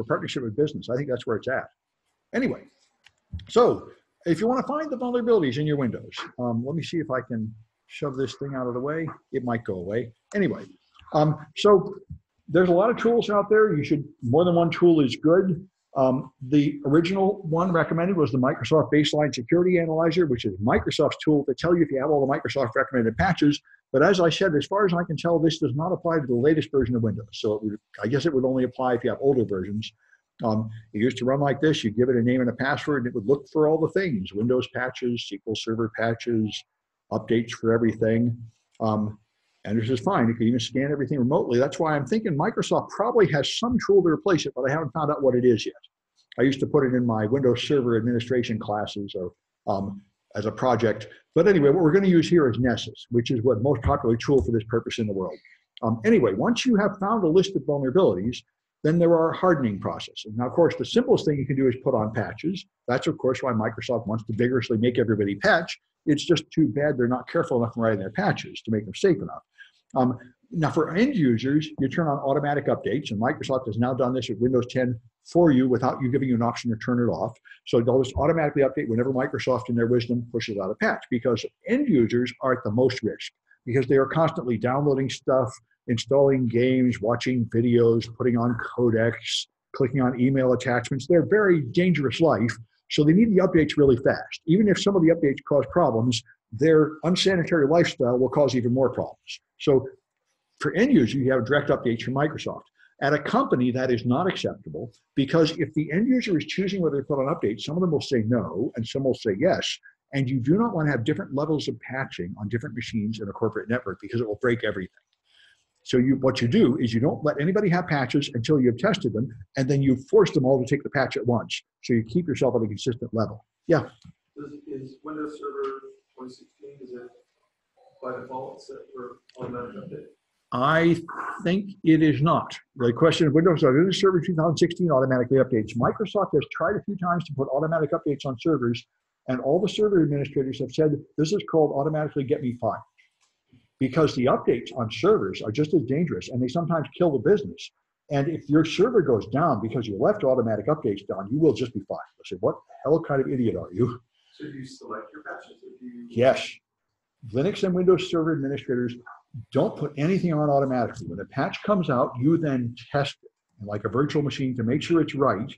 partnership with business. I think that's where it's at. Anyway, so if you want to find the vulnerabilities in your Windows, let me see if I can shove this thing out of the way. It might go away. Anyway, so there's a lot of tools out there. More than one tool is good. The original one recommended was the Microsoft Baseline Security Analyzer, which is Microsoft's tool to tell you if you have all the Microsoft recommended patches. But as I said, as far as I can tell, this does not apply to the latest version of Windows. So I guess it would only apply if you have older versions. It used to run like this. You give it a name and a password, and it would look for all the things: Windows patches, SQL Server patches, updates for everything. And this is fine. You can even scan everything remotely. That's why I'm thinking Microsoft probably has some tool to replace it, but I haven't found out what it is yet. I used to put it in my Windows Server administration classes or as a project. But anyway, what we're going to use here is Nessus, which is the most popular tool for this purpose in the world. Anyway, once you have found a list of vulnerabilities, then there are hardening processes. Now, of course, the simplest thing you can do is put on patches. That's, of course, why Microsoft wants to vigorously make everybody patch. It's just too bad they're not careful enough in writing their patches to make them safe enough. Now, for end users, you turn on automatic updates, and Microsoft has now done this with Windows 10 for you without you giving you an option to turn it off. So they'll just automatically update whenever Microsoft, in their wisdom, pushes out a patch, because end users are at the most risk, because they are constantly downloading stuff, installing games, watching videos, putting on codecs, clicking on email attachments. They're a very dangerous life, so they need the updates really fast. Even if some of the updates cause problems, their unsanitary lifestyle will cause even more problems. So for end users, you have direct updates from Microsoft. At a company, that is not acceptable, because if the end user is choosing whether to put on updates, some of them will say no, and some will say yes. And you do not want to have different levels of patching on different machines in a corporate network, because it will break everything. So what you do is you don't let anybody have patches until you've tested them, and then you force them all to take the patch at once. So you keep yourself at a consistent level. Yeah? Is Windows Server 2016, is it by default set for automatic update? I think it is not. The question of Windows Server 2016 automatically updates. Microsoft has tried a few times to put automatic updates on servers, and all the server administrators have said this is called automatically get me fired, because the updates on servers are just as dangerous, and they sometimes kill the business. And if your server goes down because you left automatic updates down, you will just be fired. I say, what the hell kind of idiot are you? So do you select your patches? Or do you... Yes. Linux and Windows Server administrators don't put anything on automatically. When a patch comes out, you then test it like a virtual machine to make sure it's right.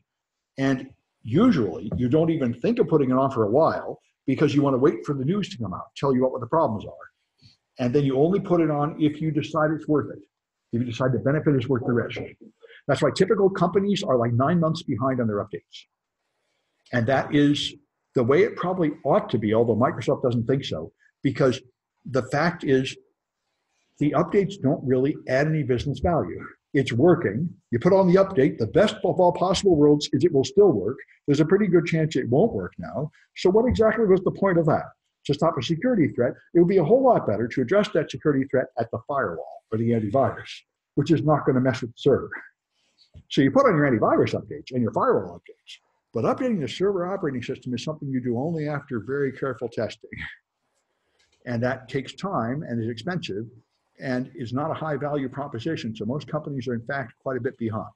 And usually you don't even think of putting it on for a while, because you want to wait for the news to come out, tell you what the problems are. And then you only put it on if you decide it's worth it. If you decide the benefit is worth the risk. That's why typical companies are like 9 months behind on their updates. And that is the way it probably ought to be, although Microsoft doesn't think so, because the fact is the updates don't really add any business value. It's working. You put on the update, the best of all possible worlds is it will still work. There's a pretty good chance it won't work now. So what exactly was the point of that? To stop a security threat? It would be a whole lot better to address that security threat at the firewall or the antivirus, which is not going to mess with the server. So you put on your antivirus updates and your firewall updates, but updating the server operating system is something you do only after very careful testing. And that takes time and is expensive and is not a high value proposition. So most companies are in fact quite a bit behind.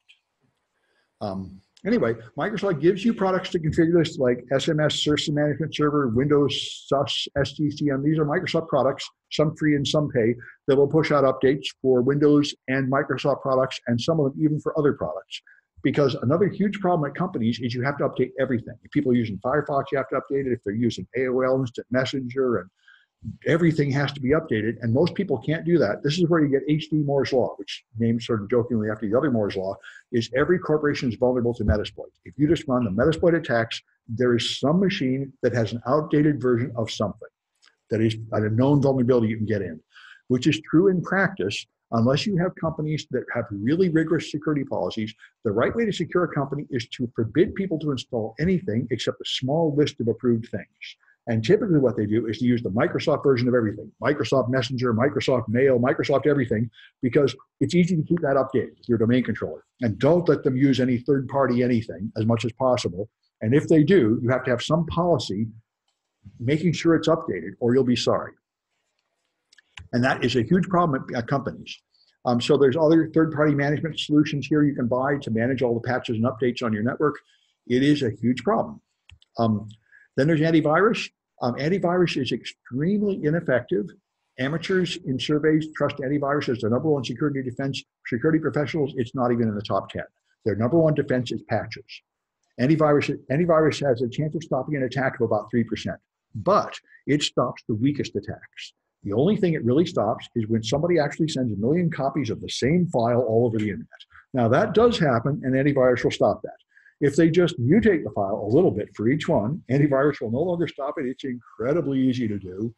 Anyway, Microsoft gives you products to configure this, like SMS Source Management Server, Windows SUS, SDCM. These are Microsoft products, some free and some pay, that will push out updates for Windows and Microsoft products, and some of them even for other products. Because another huge problem at companies is you have to update everything. If people are using Firefox, you have to update it. If they're using AOL Instant Messenger, and everything has to be updated, and most people can't do that. This is where you get HD Moore's Law, which named sort of jokingly after the other Moore's Law, is every corporation is vulnerable to Metasploit. If you just run the Metasploit attacks, there is some machine that has an outdated version of something that is a known vulnerability you can get in, which is true in practice. Unless you have companies that have really rigorous security policies, the right way to secure a company is to forbid people to install anything except a small list of approved things. And typically what they do is to use the Microsoft version of everything, Microsoft Messenger, Microsoft Mail, Microsoft everything, because it's easy to keep that updated with your domain controller. And don't let them use any third-party anything as much as possible. And if they do, you have to have some policy making sure it's updated, or you'll be sorry. And that is a huge problem at companies. So there's other third-party management solutions here you can buy to manage all the patches and updates on your network. It is a huge problem. Then there's antivirus. Antivirus is extremely ineffective. Amateurs in surveys trust antivirus as their #1 security defense. Security professionals, it's not even in the top 10. Their #1 defense is patches. Antivirus has a chance of stopping an attack of about 3%, but it stops the weakest attacks. The only thing it really stops is when somebody actually sends 1 million copies of the same file all over the internet. Now that does happen, and antivirus will stop that. If they just mutate the file a little bit for each one, antivirus will no longer stop it. It's incredibly easy to do.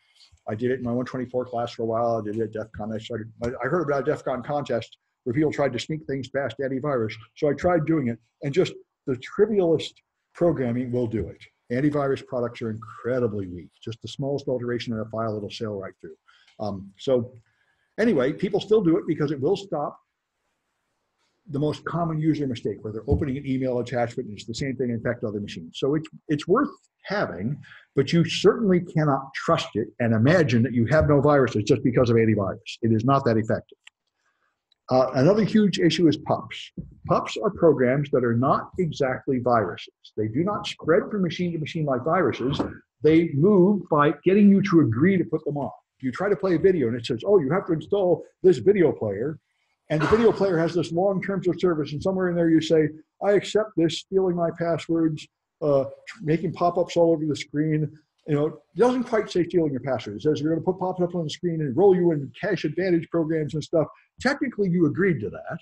I did it in my 124 class for a while. I did it at DEF CON. I heard about a DEF CON contest where people tried to sneak things past antivirus. So I tried doing it, and just the trivialist programming will do it. Antivirus products are incredibly weak. Just the smallest alteration in a file, it'll sail right through. So anyway, people still do it because it will stop the most common user mistake, where they're opening an email attachment and it's the same thing infect other machines. So it's worth having, but you certainly cannot trust it and imagine that you have no viruses just because of antivirus. It is not that effective. Another huge issue is PUPs. PUPs are programs that are not exactly viruses. They do not spread from machine to machine like viruses. They move by getting you to agree to put them on. You try to play a video and it says, oh, you have to install this video player. And the video player has this long terms of service, and somewhere in there you say, I accept this, stealing my passwords, making pop-ups all over the screen. You know, it doesn't quite say stealing your password. It says you're going to put pop-ups on the screen and enroll you in cash advantage programs and stuff. Technically, you agreed to that.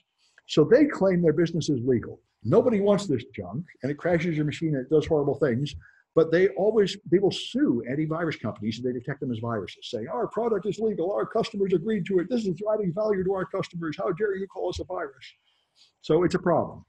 So they claim their business is legal. Nobody wants this junk, and it crashes your machine and it does horrible things. But they will sue antivirus companies if they detect them as viruses, saying, our product is legal, our customers agreed to it, this is adding value to our customers, how dare you call us a virus? So it's a problem.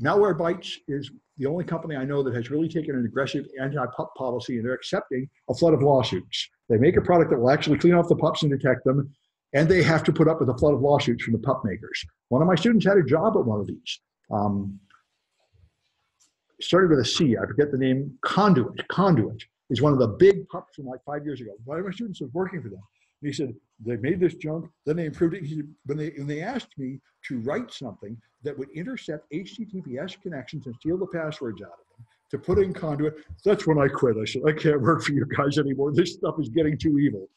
Malwarebytes is the only company I know that has really taken an aggressive anti-PUP policy, and they're accepting a flood of lawsuits. They make a product that will actually clean off the PUPs and detect them, and they have to put up with a flood of lawsuits from the PUP makers. One of my students had a job at one of these. Started with a C, I forget the name, Conduit. Conduit is one of the big PUPs from like 5 years ago. One of my students was working for them. And he said, they made this junk, then they improved it. He said, when they asked me to write something that would intercept HTTPS connections and steal the passwords out of them, to put in Conduit, that's when I quit. I said, I can't work for you guys anymore. This stuff is getting too evil.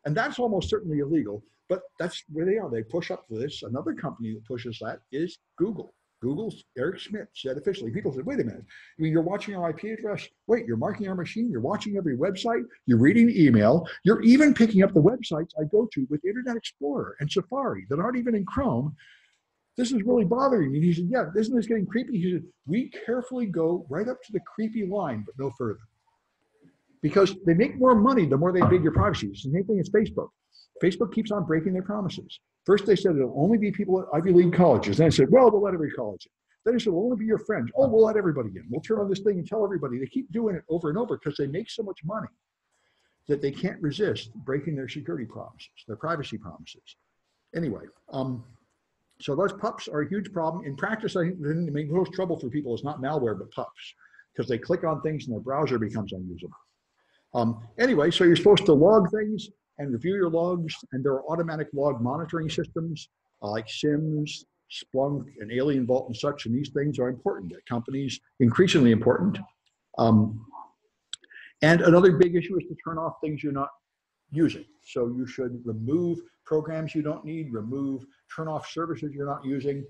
And that's almost certainly illegal, but that's where they are. They push up to this. Another company that pushes that is Google. Google's Eric Schmidt said officially, people said, wait a minute, I mean, you're watching our IP address, wait, you're marking our machine, you're watching every website, you're reading the email, you're even picking up the websites I go to with Internet Explorer and Safari that aren't even in Chrome. This is really bothering me. And he said, yeah, isn't this getting creepy? He said, we carefully go right up to the creepy line, but no further. Because they make more money the more they invade your privacy. It's the same thing as Facebook. Facebook keeps on breaking their promises. First, they said it'll only be people at Ivy League colleges. Then they said, well, we'll let every college in. Then they said, we'll only be your friends. Oh, we'll let everybody in. We'll turn on this thing and tell everybody. They keep doing it over and over because they make so much money that they can't resist breaking their security promises, their privacy promises. Anyway, so those PUPs are a huge problem. In practice, I think the most trouble for people is not malware, but PUPs, because they click on things and their browser becomes unusable. Anyway, so you're supposed to log things and review your logs, and there are automatic log monitoring systems like SIMS, Splunk, and Alien Vault and such, and these things are important at companies, increasingly important. And another big issue is to turn off things you're not using. So you should remove programs you don't need, turn off services you're not using.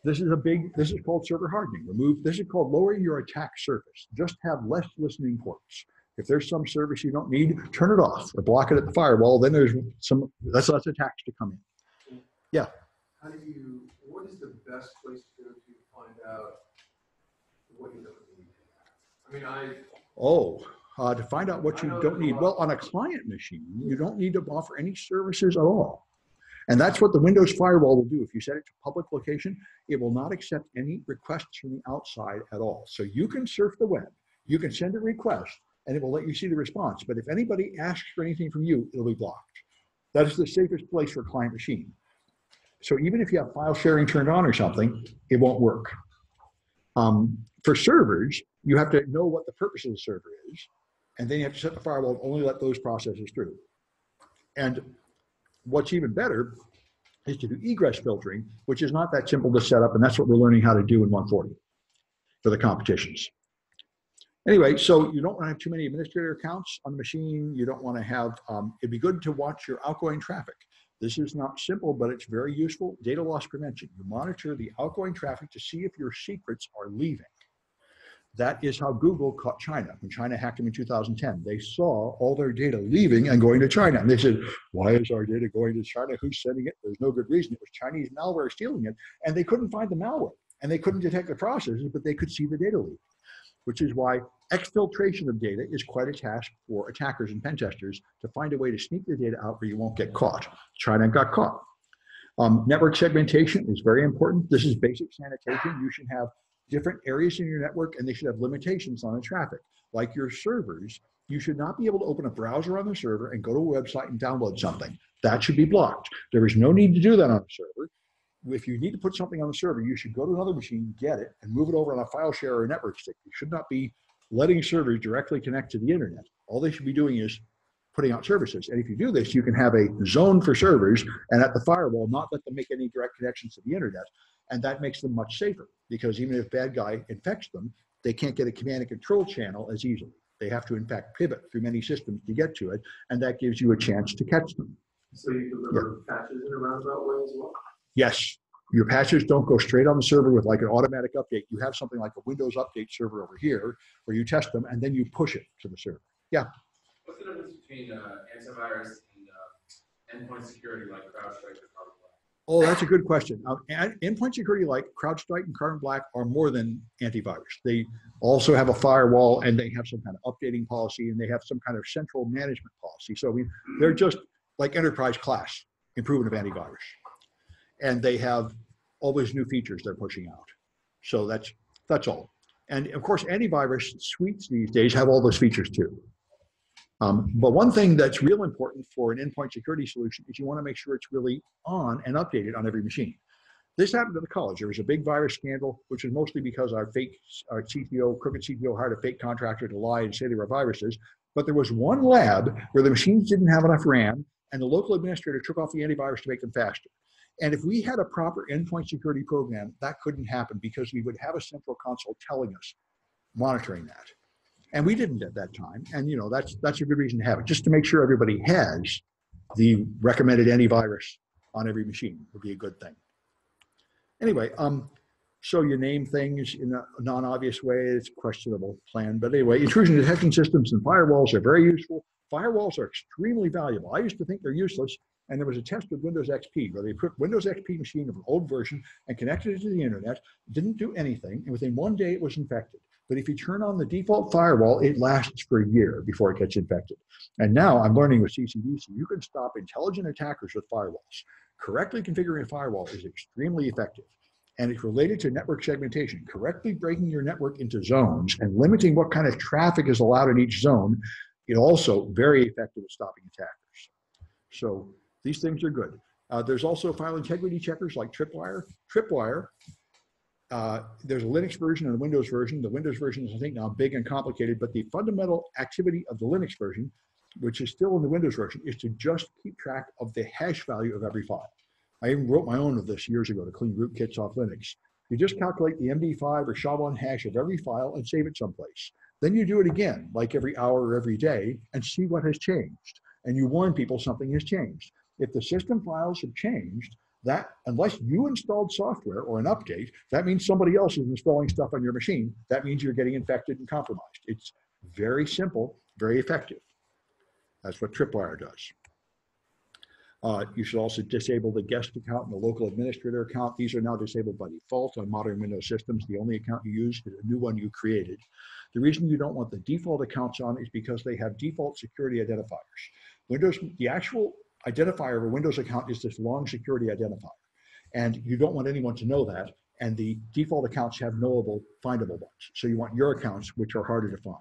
This is called server hardening. This is called lowering your attack surface. Just have less listening ports. If there's some service you don't need, turn it off or block it at the firewall. Then there's less attacks to come in. Yeah. What is the best place to go to find out what you don't need? To find out what you don't need. Well, on a client machine, you don't need to offer any services at all. And that's what the Windows firewall will do. If you set it to public location, it will not accept any requests from the outside at all. So you can surf the web, you can send a request, and it will let you see the response. But if anybody asks for anything from you, it'll be blocked. That is the safest place for a client machine. So even if you have file sharing turned on or something, it won't work. For servers, you have to know what the purpose of the server is, and then you have to set the firewall to only let those processes through. And what's even better is to do egress filtering, which is not that simple to set up, and that's what we're learning how to do in 140 for the competitions. Anyway, so you don't want to have too many administrator accounts on the machine. You don't want to have, it'd be good to watch your outgoing traffic. This is not simple, but it's very useful. Data loss prevention. You monitor the outgoing traffic to see if your secrets are leaving. That is how Google caught China. When China hacked them in 2010, they saw all their data leaving and going to China. And they said, why is our data going to China? Who's sending it? There's no good reason. It was Chinese malware stealing it. And they couldn't find the malware. And they couldn't detect the processes, but they could see the data leak, which is why exfiltration of data is quite a task for attackers and pen testers to find a way to sneak the data out where you won't get caught. China got caught. Network segmentation is very important. This is basic sanitation. You should have different areas in your network, and they should have limitations on the traffic. Like your servers, you should not be able to open a browser on the server and go to a website and download something. That should be blocked. There is no need to do that on a server. If you need to put something on the server, you should go to another machine, get it, and move it over on a file share or a network stick. You should not be letting servers directly connect to the internet. All they should be doing is putting out services. And if you do this, you can have a zone for servers and at the firewall, not let them make any direct connections to the internet. And that makes them much safer, because even if a bad guy infects them, they can't get a command and control channel as easily. They have to, in fact, pivot through many systems to get to it, and that gives you a chance to catch them. So you deliver patches in a roundabout way as well? Yes. Your patches don't go straight on the server with like an automatic update. You have something like a Windows update server over here where you test them and then you push it to the server. Yeah? What's the difference between antivirus and endpoint security like CrowdStrike or Carbon Black? Oh, that's a good question. Endpoint security like CrowdStrike and Carbon Black are more than antivirus. They also have a firewall, and they have some kind of updating policy, and they have some kind of central management policy. So they're just like enterprise class improvement of antivirus. And they have all those new features they're pushing out. So that's all. And of course, antivirus suites these days have all those features too. But one thing that's real important for an endpoint security solution is you want to make sure it's really on and updated on every machine. This happened at the college. There was a big virus scandal, which was mostly because our CTO, crooked CTO, hired a fake contractor to lie and say they were viruses. But there was one lab where the machines didn't have enough RAM, and the local administrator took off the antivirus to make them faster. And if we had a proper endpoint security program, that couldn't happen, because we would have a central console telling us, monitoring that. And we didn't at that time. And you know, that's a good reason to have it, just to make sure everybody has the recommended antivirus on every machine would be a good thing. Anyway, so you name things in a non-obvious way. It's a questionable plan. But anyway, intrusion detection systems and firewalls are very useful. Firewalls are extremely valuable. I used to think they're useless. And there was a test with Windows XP where they put Windows XP machine of an old version and connected it to the internet, didn't do anything, and within one day it was infected. But if you turn on the default firewall, it lasts for a year before it gets infected. And now I'm learning with CCDC, you can stop intelligent attackers with firewalls. Correctly configuring a firewall is extremely effective. And it's related to network segmentation. Correctly breaking your network into zones and limiting what kind of traffic is allowed in each zone is also very effective at stopping attackers. So these things are good. There's also file integrity checkers like Tripwire. Tripwire, there's a Linux version and a Windows version. The Windows version is, I think, now big and complicated, but the fundamental activity of the Linux version, which is still in the Windows version, is to just keep track of the hash value of every file. I even wrote my own of this years ago to clean rootkits off Linux. You just calculate the MD5 or SHA-1 hash of every file and save it someplace. Then you do it again, like every hour or every day, and see what has changed. And you warn people something has changed. If the system files have changed, that unless you installed software or an update, that means somebody else is installing stuff on your machine. That means you're getting infected and compromised. It's very simple, very effective. That's what Tripwire does. You should also disable the guest account and the local administrator account. These are now disabled by default on modern Windows systems. The only account you use is a new one you created. The reason you don't want the default accounts on is because they have default security identifiers. The actual identifier of a Windows account is this long security identifier. And you don't want anyone to know that. And the default accounts have knowable, findable ones. So you want your accounts, which are harder to find.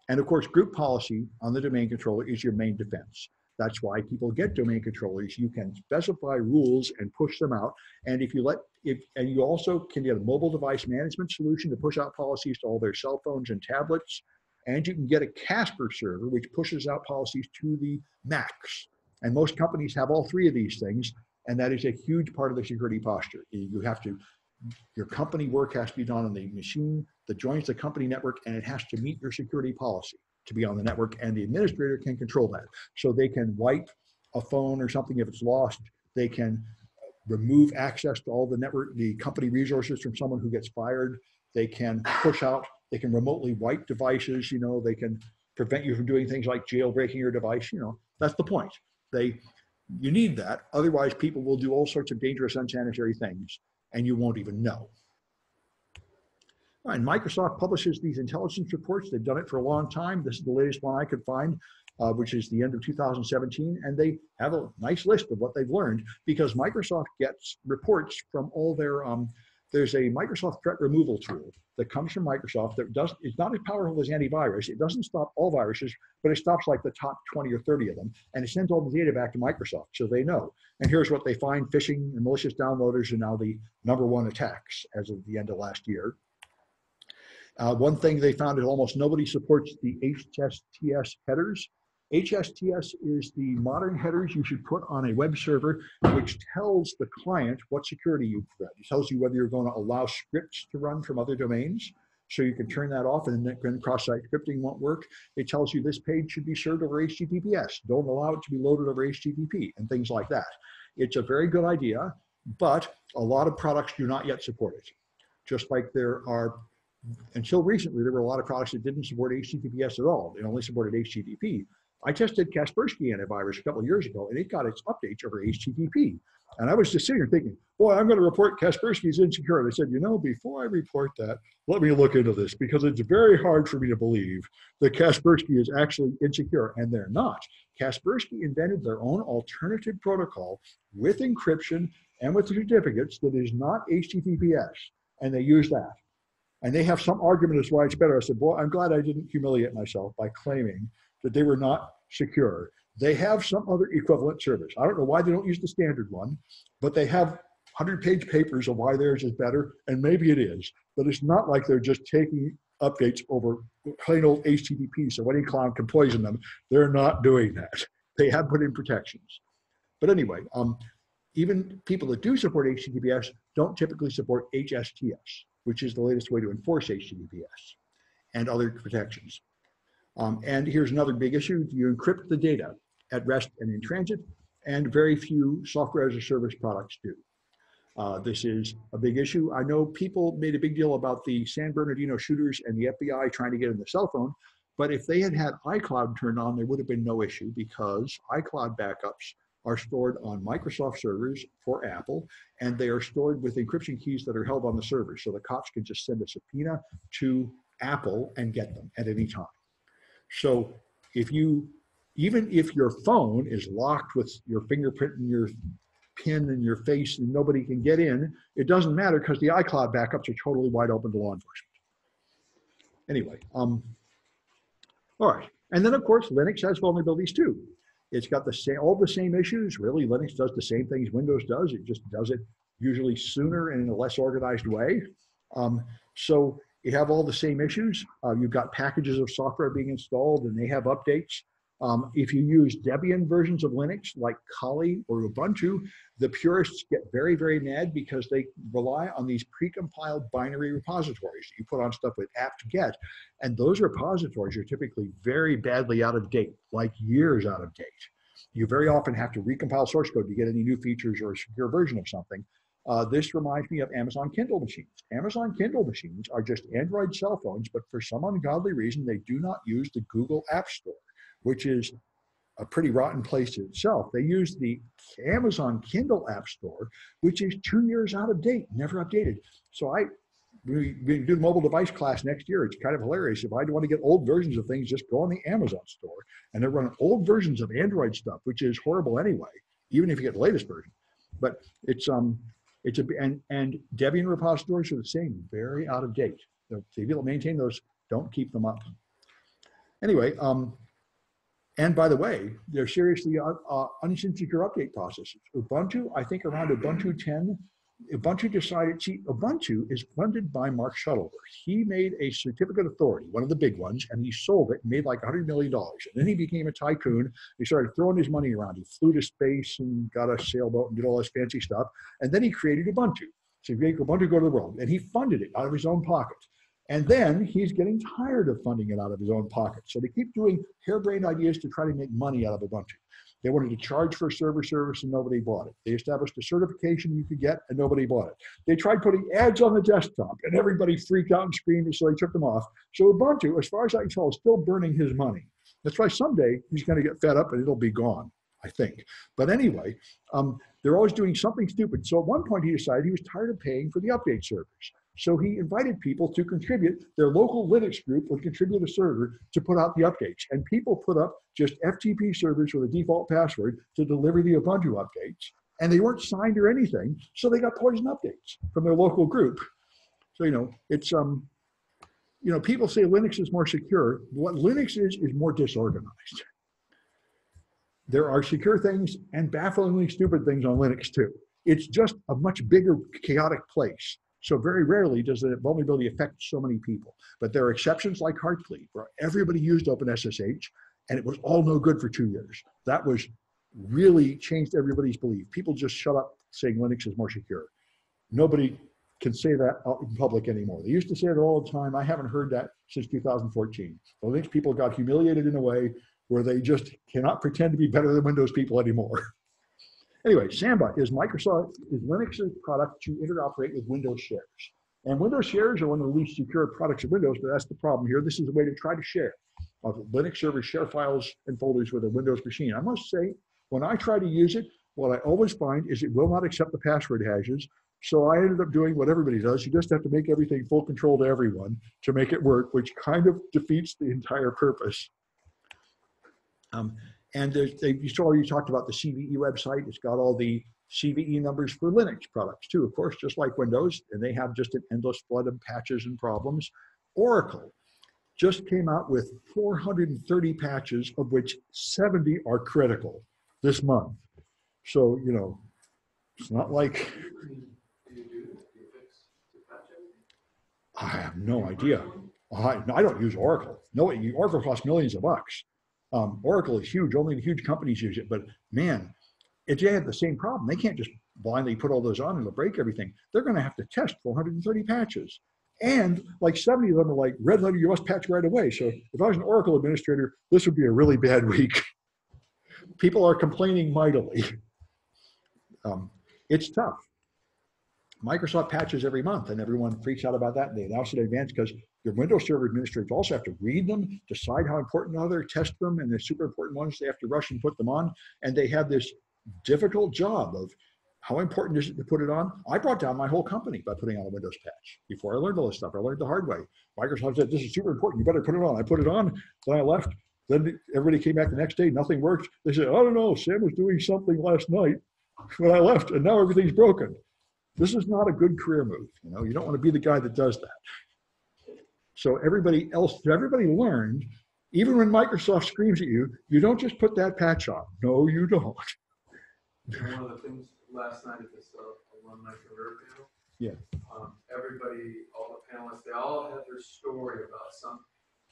And of course, group policy on the domain controller is your main defense. That's why people get domain controllers. You can specify rules and push them out. And and you also can get a mobile device management solution to push out policies to all their cell phones and tablets. And you can get a Casper server, which pushes out policies to the Macs. And most companies have all three of these things. And that is a huge part of the security posture. Your company work has to be done on the machine that joins the company network, and it has to meet your security policy to be on the network, and the administrator can control that. So they can wipe a phone or something if it's lost. They can remove access to all the company resources from someone who gets fired. They can push out, they can remotely wipe devices, they can prevent you from doing things like jailbreaking your device, that's the point. You need that, otherwise people will do all sorts of dangerous, unsanitary things, and you won't even know. And Microsoft publishes these intelligence reports. They've done it for a long time. This is the latest one I could find, which is the end of 2017. And they have a nice list of what they've learned, because Microsoft gets reports from all their, there's a Microsoft threat removal tool that comes from Microsoft that it's not as powerful as antivirus. It doesn't stop all viruses, but it stops like the top 20 or 30 of them. And it sends all the data back to Microsoft, so they know. And here's what they find. Phishing and malicious downloaders are now the #1 attacks as of the end of last year. One thing they found is almost nobody supports the HSTS headers. HSTS is the modern headers you should put on a web server, which tells the client what security you've read. It tells you whether you're going to allow scripts to run from other domains, so you can turn that off, and then cross-site scripting won't work. It tells you this page should be served over HTTPS. Don't allow it to be loaded over HTTP, and things like that. It's a very good idea, but a lot of products do not yet support it. Just like there are, until recently, there were a lot of products that didn't support HTTPS at all. They only supported HTTP. I tested Kaspersky antivirus a couple of years ago, and it got its updates over HTTP. And I was just sitting here thinking, boy, I'm going to report Kaspersky's insecure. And I said, before I report that, let me look into this, because it's very hard for me to believe that Kaspersky is actually insecure, and they're not. Kaspersky invented their own alternative protocol with encryption and with certificates that is not HTTPS, and they use that. And they have some argument as to why it's better. I said, boy, I'm glad I didn't humiliate myself by claiming that they were not secure. They have some other equivalent service. I don't know why they don't use the standard one, but they have 100-page papers of why theirs is better, and maybe it is, but it's not like they're just taking updates over plain old HTTP so any clown can poison them. They're not doing that. They have put in protections. But anyway, even people that do support HTTPS don't typically support HSTS, which is the latest way to enforce HTTPS and other protections. And here's another big issue. You encrypt the data at rest and in transit, and very few software as a service products do. This is a big issue. I know people made a big deal about the San Bernardino shooters and the FBI trying to get in the cell phone, but if they had had iCloud turned on, there would have been no issue, because iCloud backups are stored on Microsoft servers for Apple, and they are stored with encryption keys that are held on the server. So the cops can just send a subpoena to Apple and get them at any time. So even if your phone is locked with your fingerprint and your PIN and your face and nobody can get in, it doesn't matter, because the iCloud backups are totally wide open to law enforcement. Anyway, all right. And then of course, Linux has vulnerabilities too. It's got all the same issues. Really, Linux does the same things Windows does. It just does it usually sooner and in a less organized way. So you have all the same issues. You've got packages of software being installed, and they have updates. If you use Debian versions of Linux, like Kali or Ubuntu, the purists get very, very mad, because they rely on these precompiled binary repositories that you put on stuff with apt-get. And those repositories are typically very badly out of date, like years out of date. You very often have to recompile source code to get any new features or a secure version of something. This reminds me of Amazon Kindle machines. Amazon Kindle machines are just Android cell phones, but for some ungodly reason, they do not use the Google App Store, which is a pretty rotten place itself. They use the Amazon Kindle App Store, which is 2 years out of date, never updated. So we do the mobile device class next year. It's kind of hilarious. If I want to get old versions of things, just go on the Amazon store, and they're running old versions of Android stuff, which is horrible anyway, even if you get the latest version. But and Debian repositories are the same, very out of date. The people that maintain those don't keep them up. Anyway, and by the way, they're seriously insecure update processes. Ubuntu, I think around Ubuntu 10, Ubuntu decided, Ubuntu is funded by Mark Shuttleworth. He made a certificate authority, one of the big ones, and he sold it and made like $100 million. And then he became a tycoon. He started throwing his money around. He flew to space and got a sailboat and did all this fancy stuff. And then he created Ubuntu. So he made Ubuntu go to the world. And he funded it out of his own pocket. And then he's getting tired of funding it out of his own pocket. So they keep doing harebrained ideas to try to make money out of Ubuntu. They wanted to charge for a server service and nobody bought it. They established a certification you could get and nobody bought it. They tried putting ads on the desktop and everybody freaked out and screamed, so they took them off. So Ubuntu, as far as I can tell, is still burning his money. That's why someday he's going to get fed up and it'll be gone, I think. But anyway, they're always doing something stupid. So at one point he decided he was tired of paying for the update servers. So he invited people to contribute. Their local Linux group would contribute a server to put out the updates. And people put up just FTP servers with a default password to deliver the Ubuntu updates. And they weren't signed or anything. So they got poison updates from their local group. So, it's, people say Linux is more secure. What Linux is more disorganized. There are secure things and bafflingly stupid things on Linux too. It's just a much bigger, chaotic place. So very rarely does the vulnerability affect so many people. But there are exceptions like Heartbleed, where everybody used OpenSSH, and it was all no good for 2 years. That was really changed everybody's belief. People just shut up saying Linux is more secure. Nobody can say that out in public anymore. They used to say it all the time. I haven't heard that since 2014. The Linux people got humiliated in a way where they just cannot pretend to be better than Windows people anymore. Anyway, Samba is Linux's product to interoperate with Windows shares. And Windows shares are one of the least secure products of Windows, but that's the problem here. This is a way to try to share. Linux servers share files and folders with a Windows machine. I must say, when I try to use it, what I always find is it will not accept the password hashes. So I ended up doing what everybody does. You just have to make everything full control to everyone to make it work, which kind of defeats the entire purpose. And you talked about the CVE website. It's got all the CVE numbers for Linux products too, of course, just like Windows, and they have just an endless flood of patches and problems. Oracle just came out with 430 patches, of which 70 are critical this month. So, it's not like, I have no idea. I don't use Oracle. No, Oracle costs millions of bucks. Oracle is huge. Only the huge companies use it. But man, if they have the same problem, they can't just blindly put all those on and they'll break everything. They're going to have to test 430 patches. And like 70 of them are like, red letter, you must patch right away. So if I was an Oracle administrator, this would be a really bad week. People are complaining mightily. It's tough. Microsoft patches every month and everyone freaks out about that. And they announce it in advance because your Windows Server administrators also have to read them, decide how important they are, test them, and the super important ones, they have to rush and put them on. And they have this difficult job of how important is it to put it on? I brought down my whole company by putting on a Windows patch. Before I learned all this stuff, I learned the hard way. Microsoft said, this is super important, you better put it on. I put it on, then I left. Then everybody came back the next day, nothing worked. They said, I don't know, Sam was doing something last night when I left, and now everything's broken. This is not a good career move. You don't want to be the guy that does that. So everybody learned, even when Microsoft screams at you, you don't just put that patch on. No, you don't. One of the things last night at this alumni career panel, everybody, all the panelists, they all had their story about some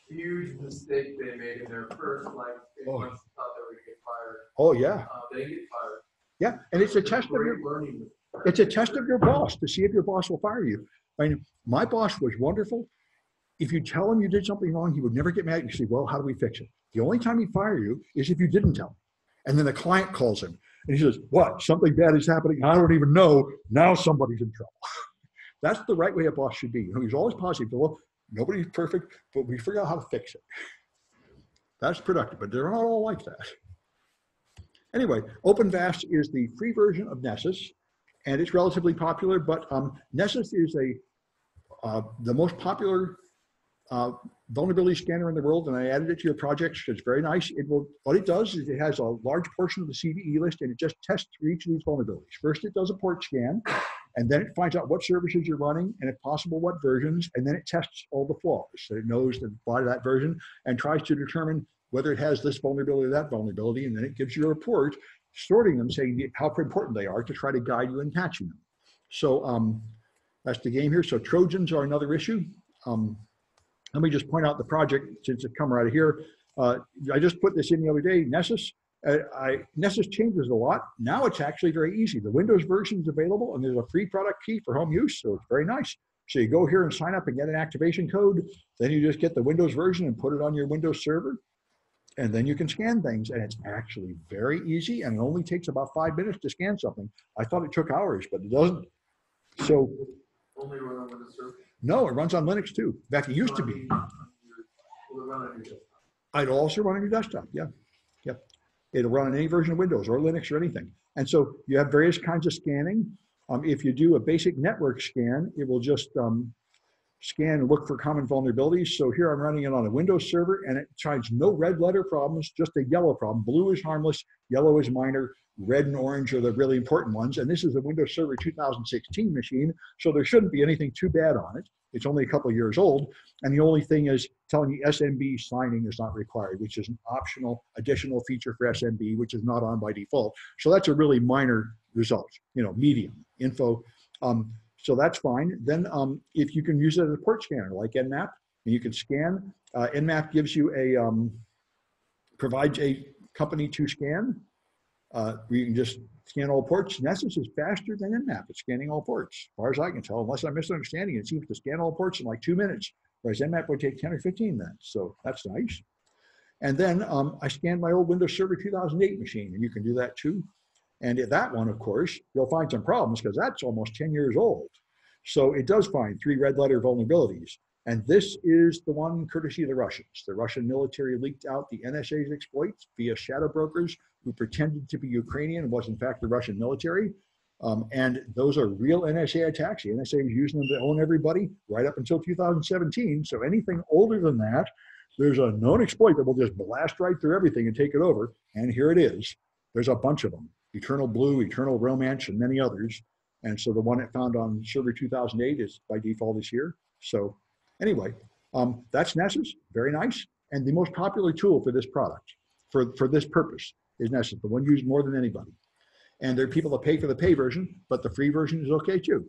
huge mistake they made in their first 8 months, thought they were going to get fired. Oh yeah. They didn't get fired. Yeah, and it's a test of your learning. It's a test of your boss to see if your boss will fire you. I mean, my boss was wonderful. If you tell him you did something wrong, he would never get mad. You say, well, how do we fix it? The only time he'd fire you is if you didn't tell him. And then the client calls him and he says, what, something bad is happening? I don't even know. Now somebody's in trouble. That's the right way a boss should be. You know, he's always positive. Well, nobody's perfect, but we figure out how to fix it. That's productive, but they're not all like that. Anyway, OpenVAST is the free version of Nessus, and it's relatively popular, but Nessus is the most popular vulnerability scanner in the world, and I added it to your projects because it's very nice. What it does is it has a large portion of the CVE list, and it just tests for each of these vulnerabilities. First, it does a port scan, and then it finds out what services you're running, and if possible, what versions, and then it tests all the flaws. So it knows the apply to that version and tries to determine whether it has this vulnerability or that vulnerability, and then it gives you a report, sorting them, saying how important they are to try to guide you in patching them. So that's the game here. So Trojans are another issue. Let me just point out the project since it come right here. I just put this in the other day, Nessus. Nessus changes a lot. Now it's actually very easy. The Windows version is available and there's a free product key for home use, so it's very nice. So you go here and sign up and get an activation code. Then you just get the Windows version and put it on your Windows server. And then you can scan things, and it's actually very easy, and it only takes about 5 minutes to scan something. I thought it took hours, but it doesn't. So only run on Windows Server? No, it runs on Linux too. In fact, it used to be. I'd also run on your desktop. Yeah, yep. It'll run on any version of Windows or Linux or anything. And so you have various kinds of scanning. If you do a basic network scan, it will just scan and look for common vulnerabilities. So here I'm running it on a Windows server, and it finds no red letter problems, just a yellow problem. Blue is harmless, yellow is minor, red and orange are the really important ones. And this is a Windows Server 2016 machine, so there shouldn't be anything too bad on it. It's only a couple of years old. And the only thing is telling you SMB signing is not required, which is an optional additional feature for SMB, which is not on by default. So that's a really minor result, you know, medium info. So that's fine. Then if you can use it as a port scanner like Nmap, and you can scan, Nmap gives you provides a company to scan. You can just scan all ports. Nessus is faster than Nmap at scanning all ports, as far as I can tell, unless I'm misunderstanding. It seems to scan all ports in like 2 minutes, whereas Nmap would take 10 or 15 minutes. So that's nice. And then I scanned my old Windows Server 2008 machine, and you can do that too. And that one, of course, you'll find some problems because that's almost 10 years old. So it does find 3 red letter vulnerabilities. And this is the one courtesy of the Russians. The Russian military leaked out the NSA's exploits via shadow brokers who pretended to be Ukrainian and was in fact the Russian military. And those are real NSA attacks. The NSA was using them to own everybody right up until 2017. So anything older than that, there's a known exploit that will just blast right through everything and take it over. And here it is. There's a bunch of them. Eternal Blue, Eternal Romance, and many others. And so the one it found on Server 2008 is by default is here. So anyway, that's Nessus, very nice. And the most popular tool for this product, for this purpose, is Nessus, the one used more than anybody. And there are people that pay for the pay version, but the free version is okay too.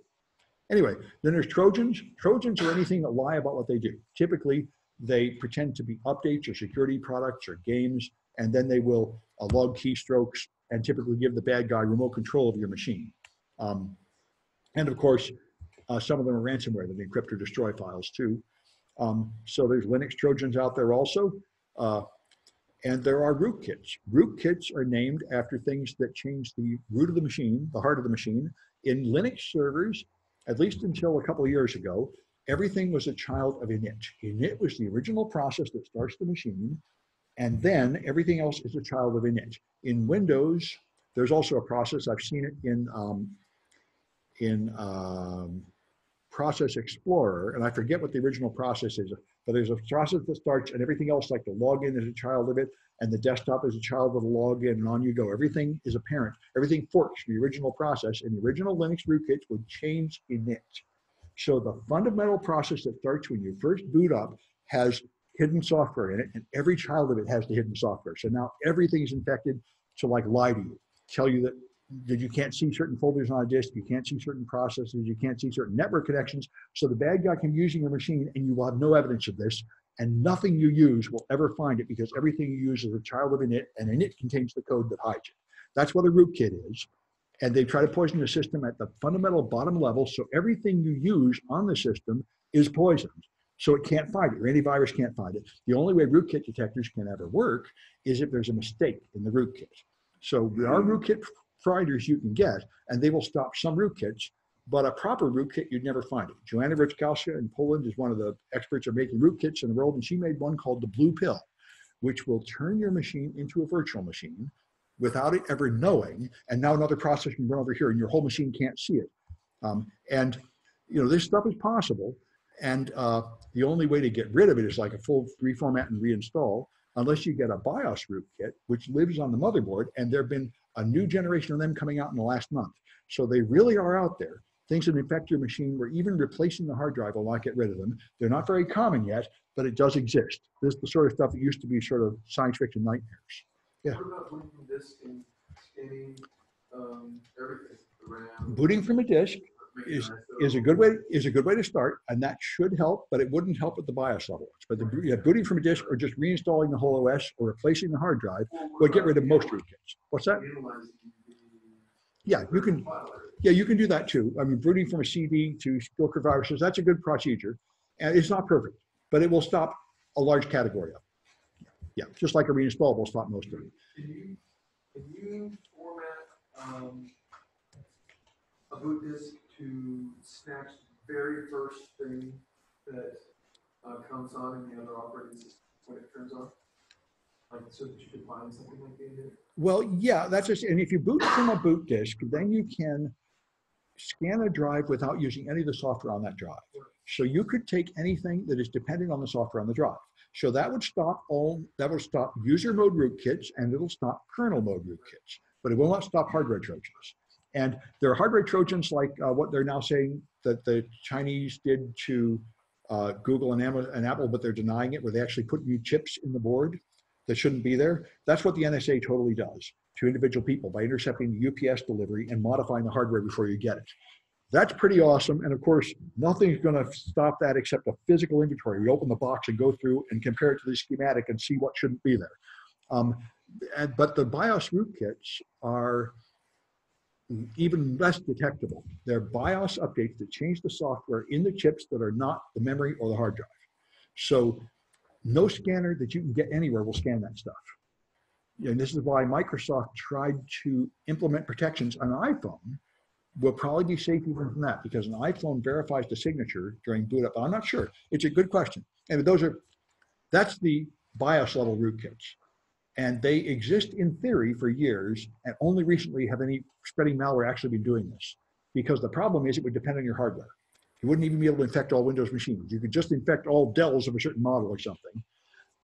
Anyway, then there's Trojans. Trojans are anything that lie about what they do. Typically, they pretend to be updates or security products or games, and then they will log keystrokes and typically give the bad guy remote control of your machine. And of course, some of them are ransomware that encrypt or destroy files too. So there's Linux Trojans out there also. And there are rootkits. Rootkits are named after things that change the root of the machine, the heart of the machine. In Linux servers, at least until a couple of years ago, everything was a child of init. Init was the original process that starts the machine, and then everything else is a child of init. In Windows, there's also a process, I've seen it in Process Explorer, and I forget what the original process is, but there's a process that starts and everything else, like the login is a child of it, and the desktop is a child of the login, and on you go. Everything is a parent. Everything forks from the original process, and the original Linux rootkits would change init. So the fundamental process that starts when you first boot up has hidden software in it, and every child of it has the hidden software. So now everything's infected to like lie to you, tell you that you can't see certain folders on a disk, you can't see certain processes, you can't see certain network connections. So the bad guy can be using your machine and you will have no evidence of this, and nothing you use will ever find it because everything you use is a child of init, and init contains the code that hides it. That's what a rootkit is. And they try to poison the system at the fundamental bottom level, so everything you use on the system is poisoned. So it can't find it. Your antivirus can't find it. The only way rootkit detectors can ever work is if there's a mistake in the rootkit. So there are rootkit providers you can get, and they will stop some rootkits, but a proper rootkit, you'd never find it. Joanna Rutkowska in Poland is one of the experts at making rootkits in the world, and she made one called the Blue Pill, which will turn your machine into a virtual machine without it ever knowing, and now another process can run over here, and your whole machine can't see it. And this stuff is possible, and the only way to get rid of it is like a full reformat and reinstall, unless you get a BIOS rootkit, which lives on the motherboard, and there have been a new generation of them coming out in the last month. So they really are out there. Things that infect your machine, where even replacing the hard drive will not get rid of them. They're not very common yet, but it does exist. This is the sort of stuff that used to be sort of science fiction nightmares. Yeah. What about booting from disk and scanning everything? Booting from a disk is a good way to start, and that should help, but it wouldn't help at the BIOS level. But booting from a disk or just reinstalling the whole OS or replacing the hard drive would get rid of most rootkits. What's that? Yeah, you can. Yeah, you can do that too. I mean, booting from a CD to still viruses, that's a good procedure, and it's not perfect, but it will stop a large category of it. Yeah, just like a reinstall will stop most of it. Can you format a boot disk to snatch the very first thing that comes on in the other operating system when it turns on? Like, so that you can find something like that in there? Well, yeah, that's just, and if you boot from a boot disk, then you can scan a drive without using any of the software on that drive. So you could take anything that is dependent on the software on the drive. So that would stop user mode rootkits, and it'll stop kernel mode rootkits, but it will not stop hardware Trojans. And there are hardware Trojans like what they're now saying that the Chinese did to Google and Amazon and Apple, but they're denying it, where they actually put new chips in the board that shouldn't be there. That's what the NSA totally does to individual people by intercepting the UPS delivery and modifying the hardware before you get it. That's pretty awesome. And of course, nothing's going to stop that except a physical inventory. We open the box and go through and compare it to the schematic and see what shouldn't be there. But the BIOS rootkits are even less detectable. They're BIOS updates that change the software in the chips that are not the memory or the hard drive. So no scanner that you can get anywhere will scan that stuff. And this is why Microsoft tried to implement protections on an iPhone. Will probably be safe even from that, because an iPhone verifies the signature during boot up. I'm not sure. It's a good question. And that's the BIOS level rootkits. And they exist in theory for years, and only recently have any spreading malware actually been doing this. Because the problem is it would depend on your hardware. You wouldn't even be able to infect all Windows machines. You could just infect all Dells of a certain model or something.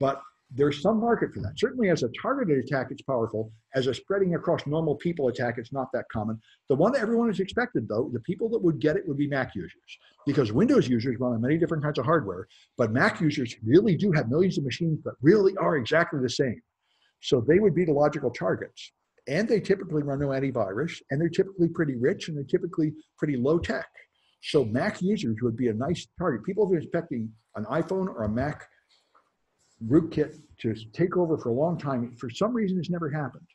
But there's some market for that. Certainly as a targeted attack, it's powerful. As a spreading across normal people attack, it's not that common. The one that everyone has expected, though, the people that would get it would be Mac users. Because Windows users run on many different kinds of hardware, but Mac users really do have millions of machines that really are exactly the same. So they would be the logical targets. And they typically run no antivirus, and they're typically pretty rich, and they're typically pretty low tech. So Mac users would be a nice target. People who are expecting an iPhone or a Mac rootkit to take over for a long time, for some reason it's never happened.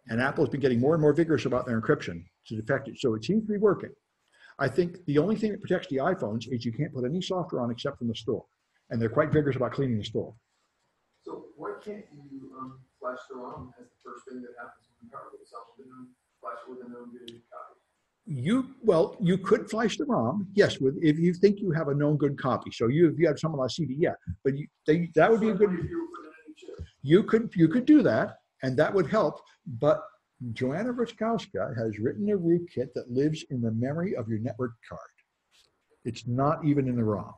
And Apple's been getting more and more vigorous about their encryption to detect it. So it seems to be working. I think the only thing that protects the iPhones is you can't put any software on except from the store. And they're quite vigorous about cleaning the store. So why can't you flash the ROM as the first thing that happens when you power goes off with a known flash with a known good copy? You could flash the ROM, yes, if you think you have a known good copy. So if you have someone on CD, yeah, but that would be a good. You could do that, and that would help. But Joanna Rutkowska has written a rootkit that lives in the memory of your network card. It's not even in the ROM.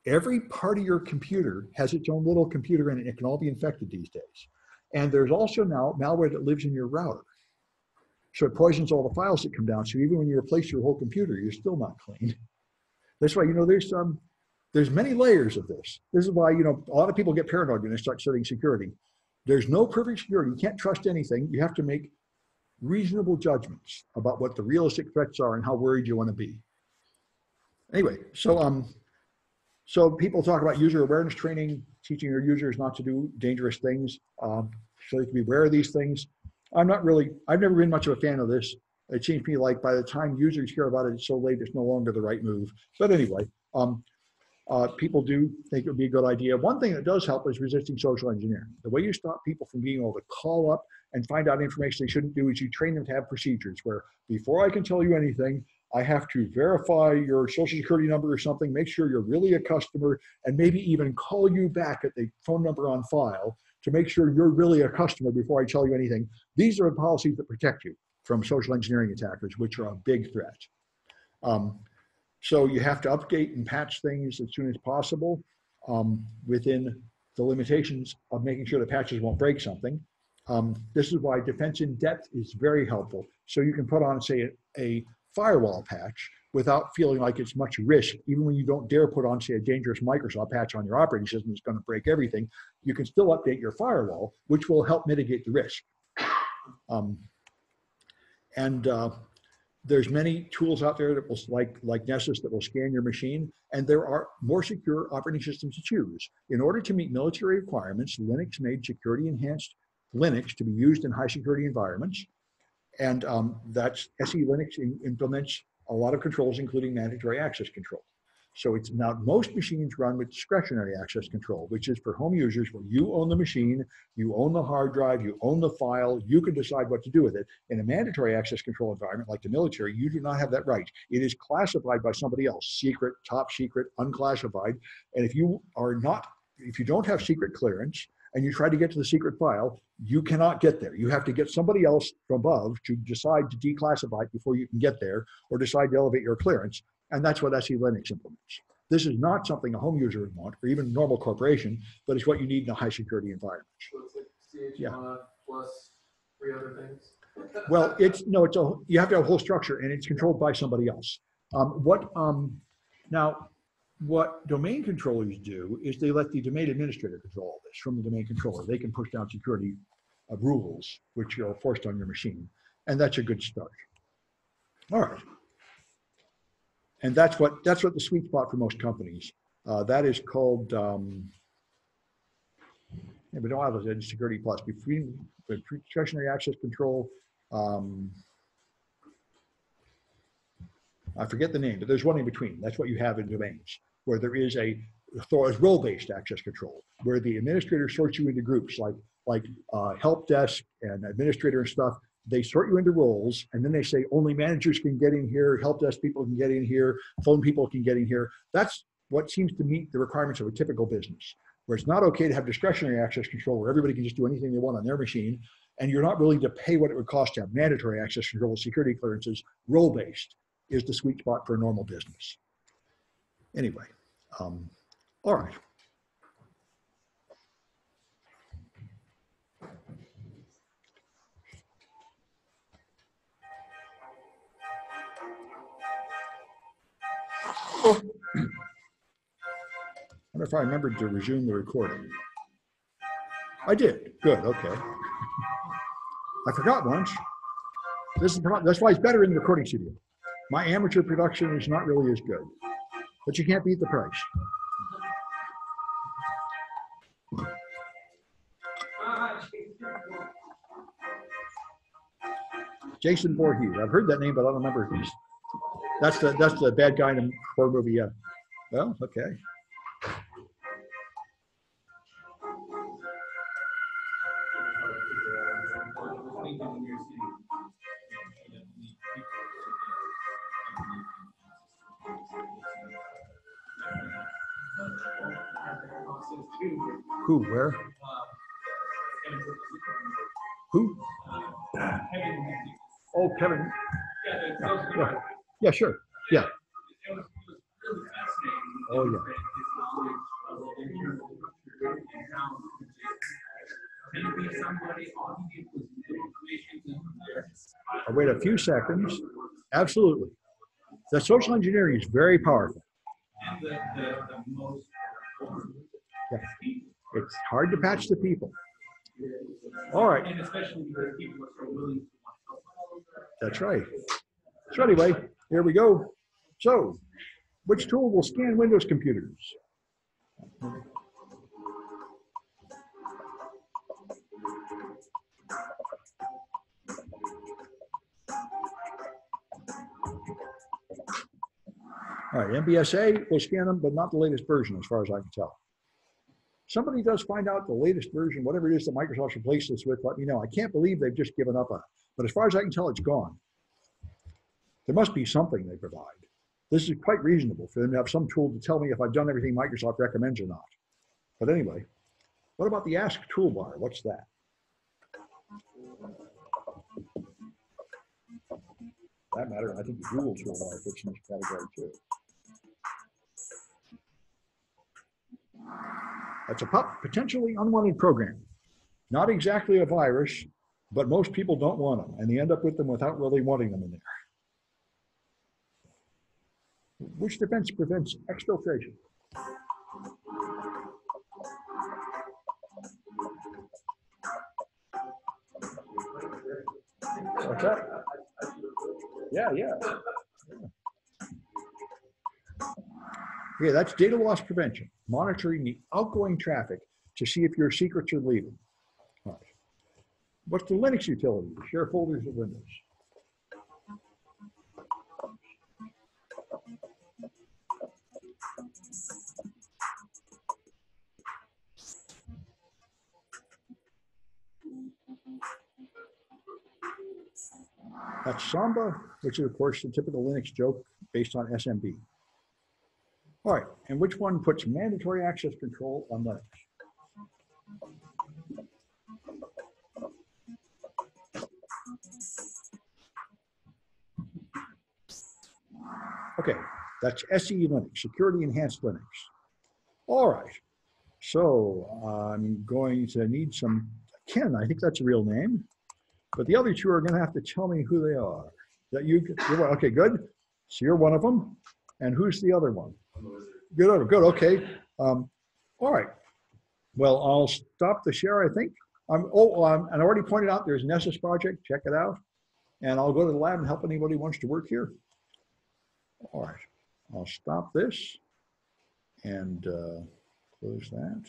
Every part of your computer has its own little computer in it. It can all be infected these days. And there's also now malware that lives in your router. So it poisons all the files that come down. So even when you replace your whole computer, you're still not clean. That's why, there's many layers of this. This is why, a lot of people get paranoid when they start studying security. There's no perfect security. You can't trust anything. You have to make reasonable judgments about what the realistic threats are and how worried you want to be. Anyway, so people talk about user awareness training, teaching your users not to do dangerous things, so they can be aware of these things. I've never been much of a fan of this. It seems to me like by the time users hear about it, it's so late, it's no longer the right move. But anyway, people do think it would be a good idea. One thing that does help is resisting social engineering. The way you stop people from being able to call up and find out information they shouldn't do is you train them to have procedures where before I can tell you anything, I have to verify your social security number or something, make sure you're really a customer, and maybe even call you back at the phone number on file to make sure you're really a customer before I tell you anything. These are the policies that protect you from social engineering attackers, which are a big threat. So you have to update and patch things as soon as possible within the limitations of making sure the patches won't break something. This is why defense in depth is very helpful. So you can put on, say, a firewall patch without feeling like it's much risk. Even when you don't dare put on, say, a dangerous Microsoft patch on your operating system that's going to break everything, you can still update your firewall, which will help mitigate the risk. There's many tools out there that will, like Nessus, that will scan your machine, and there are more secure operating systems to choose. In order to meet military requirements, Linux made security-enhanced Linux to be used in high-security environments, and that's SE Linux implements a lot of controls, including mandatory access control. So it's now most machines run with discretionary access control, which is for home users where you own the machine, you own the hard drive, you own the file, you can decide what to do with it. In a mandatory access control environment like the military, you do not have that right. It is classified by somebody else, secret, top secret, unclassified. And if you don't have secret clearance and you try to get to the secret file, you cannot get there. You have to get somebody else from above to decide to declassify it before you can get there, or decide to elevate your clearance. And that's what SE Linux implements. This is not something a home user would want, or even a normal corporation, but it's what you need in a high security environment. So it's like CHMOD plus 3 other things? Well, you have to have a whole structure, and it's controlled by somebody else. Now, what domain controllers do is they let the domain administrator control all this from the domain controller. They can push down security rules, which are forced on your machine, and that's a good start. All right. And that's what the sweet spot for most companies. That is called security plus between discretionary access control. I forget the name, but there's one in between. That's what you have in domains, where there is role-based access control, where the administrator sorts you into groups like help desk and administrator and stuff. They sort you into roles, and then they say only managers can get in here, help desk people can get in here, phone people can get in here. That's what seems to meet the requirements of a typical business, where it's not okay to have discretionary access control where everybody can just do anything they want on their machine, and you're not willing to pay what it would cost to have mandatory access control with security clearances. Role-based is the sweet spot for a normal business. Anyway, all right. I wonder if I remembered to resume the recording. I did. Good. Okay. I forgot once. That's why it's better in the recording studio. My amateur production is not really as good, but you can't beat the price. Jason Voorhees. I've heard that name, but I don't remember who's. That's the bad guy in the horror movie. Yeah. Well, okay. Who? Where? Who? Oh, Kevin. Yeah. Yeah, sure. Yeah. Oh, yeah. I'll wait a few seconds. Absolutely. The social engineering is very powerful. Yeah. It's hard to patch the people. All right. And especially because people are so willing to want to help. That's right. So anyway, here we go. So, which tool will scan Windows computers? All right, MBSA will scan them, but not the latest version as far as I can tell. Somebody does find out the latest version, whatever it is that Microsoft replaced this with, let me know. I can't believe they've just given up on it. But as far as I can tell, it's gone. There must be something they provide. This is quite reasonable for them to have some tool to tell me if I've done everything Microsoft recommends or not. But anyway, what about the Ask toolbar? What's that? For that matter, I think the Google toolbar fits in this category too. That's a potentially unwanted program. Not exactly a virus, but most people don't want them, and they end up with them without really wanting them in there. Which defense prevents exfiltration? What's that? Yeah. Okay, that's data loss prevention, monitoring the outgoing traffic to see if your secrets are leaving. All right. What's the Linux utility? Share folders of Windows. That's Samba, which is, of course, the typical Linux joke based on SMB. All right, and which one puts mandatory access control on Linux? Okay, that's SE Linux, Security Enhanced Linux. All right, so I'm going to need some, Ken, I think that's a real name, but the other two are going to have to tell me who they are. That you're okay, good. So you're one of them, and who's the other one? Good, okay. All right. Well, I'll stop the share, I think. And I already pointed out there's Nessus project. Check it out. And I'll go to the lab and help anybody who wants to work here. All right. I'll stop this and close that.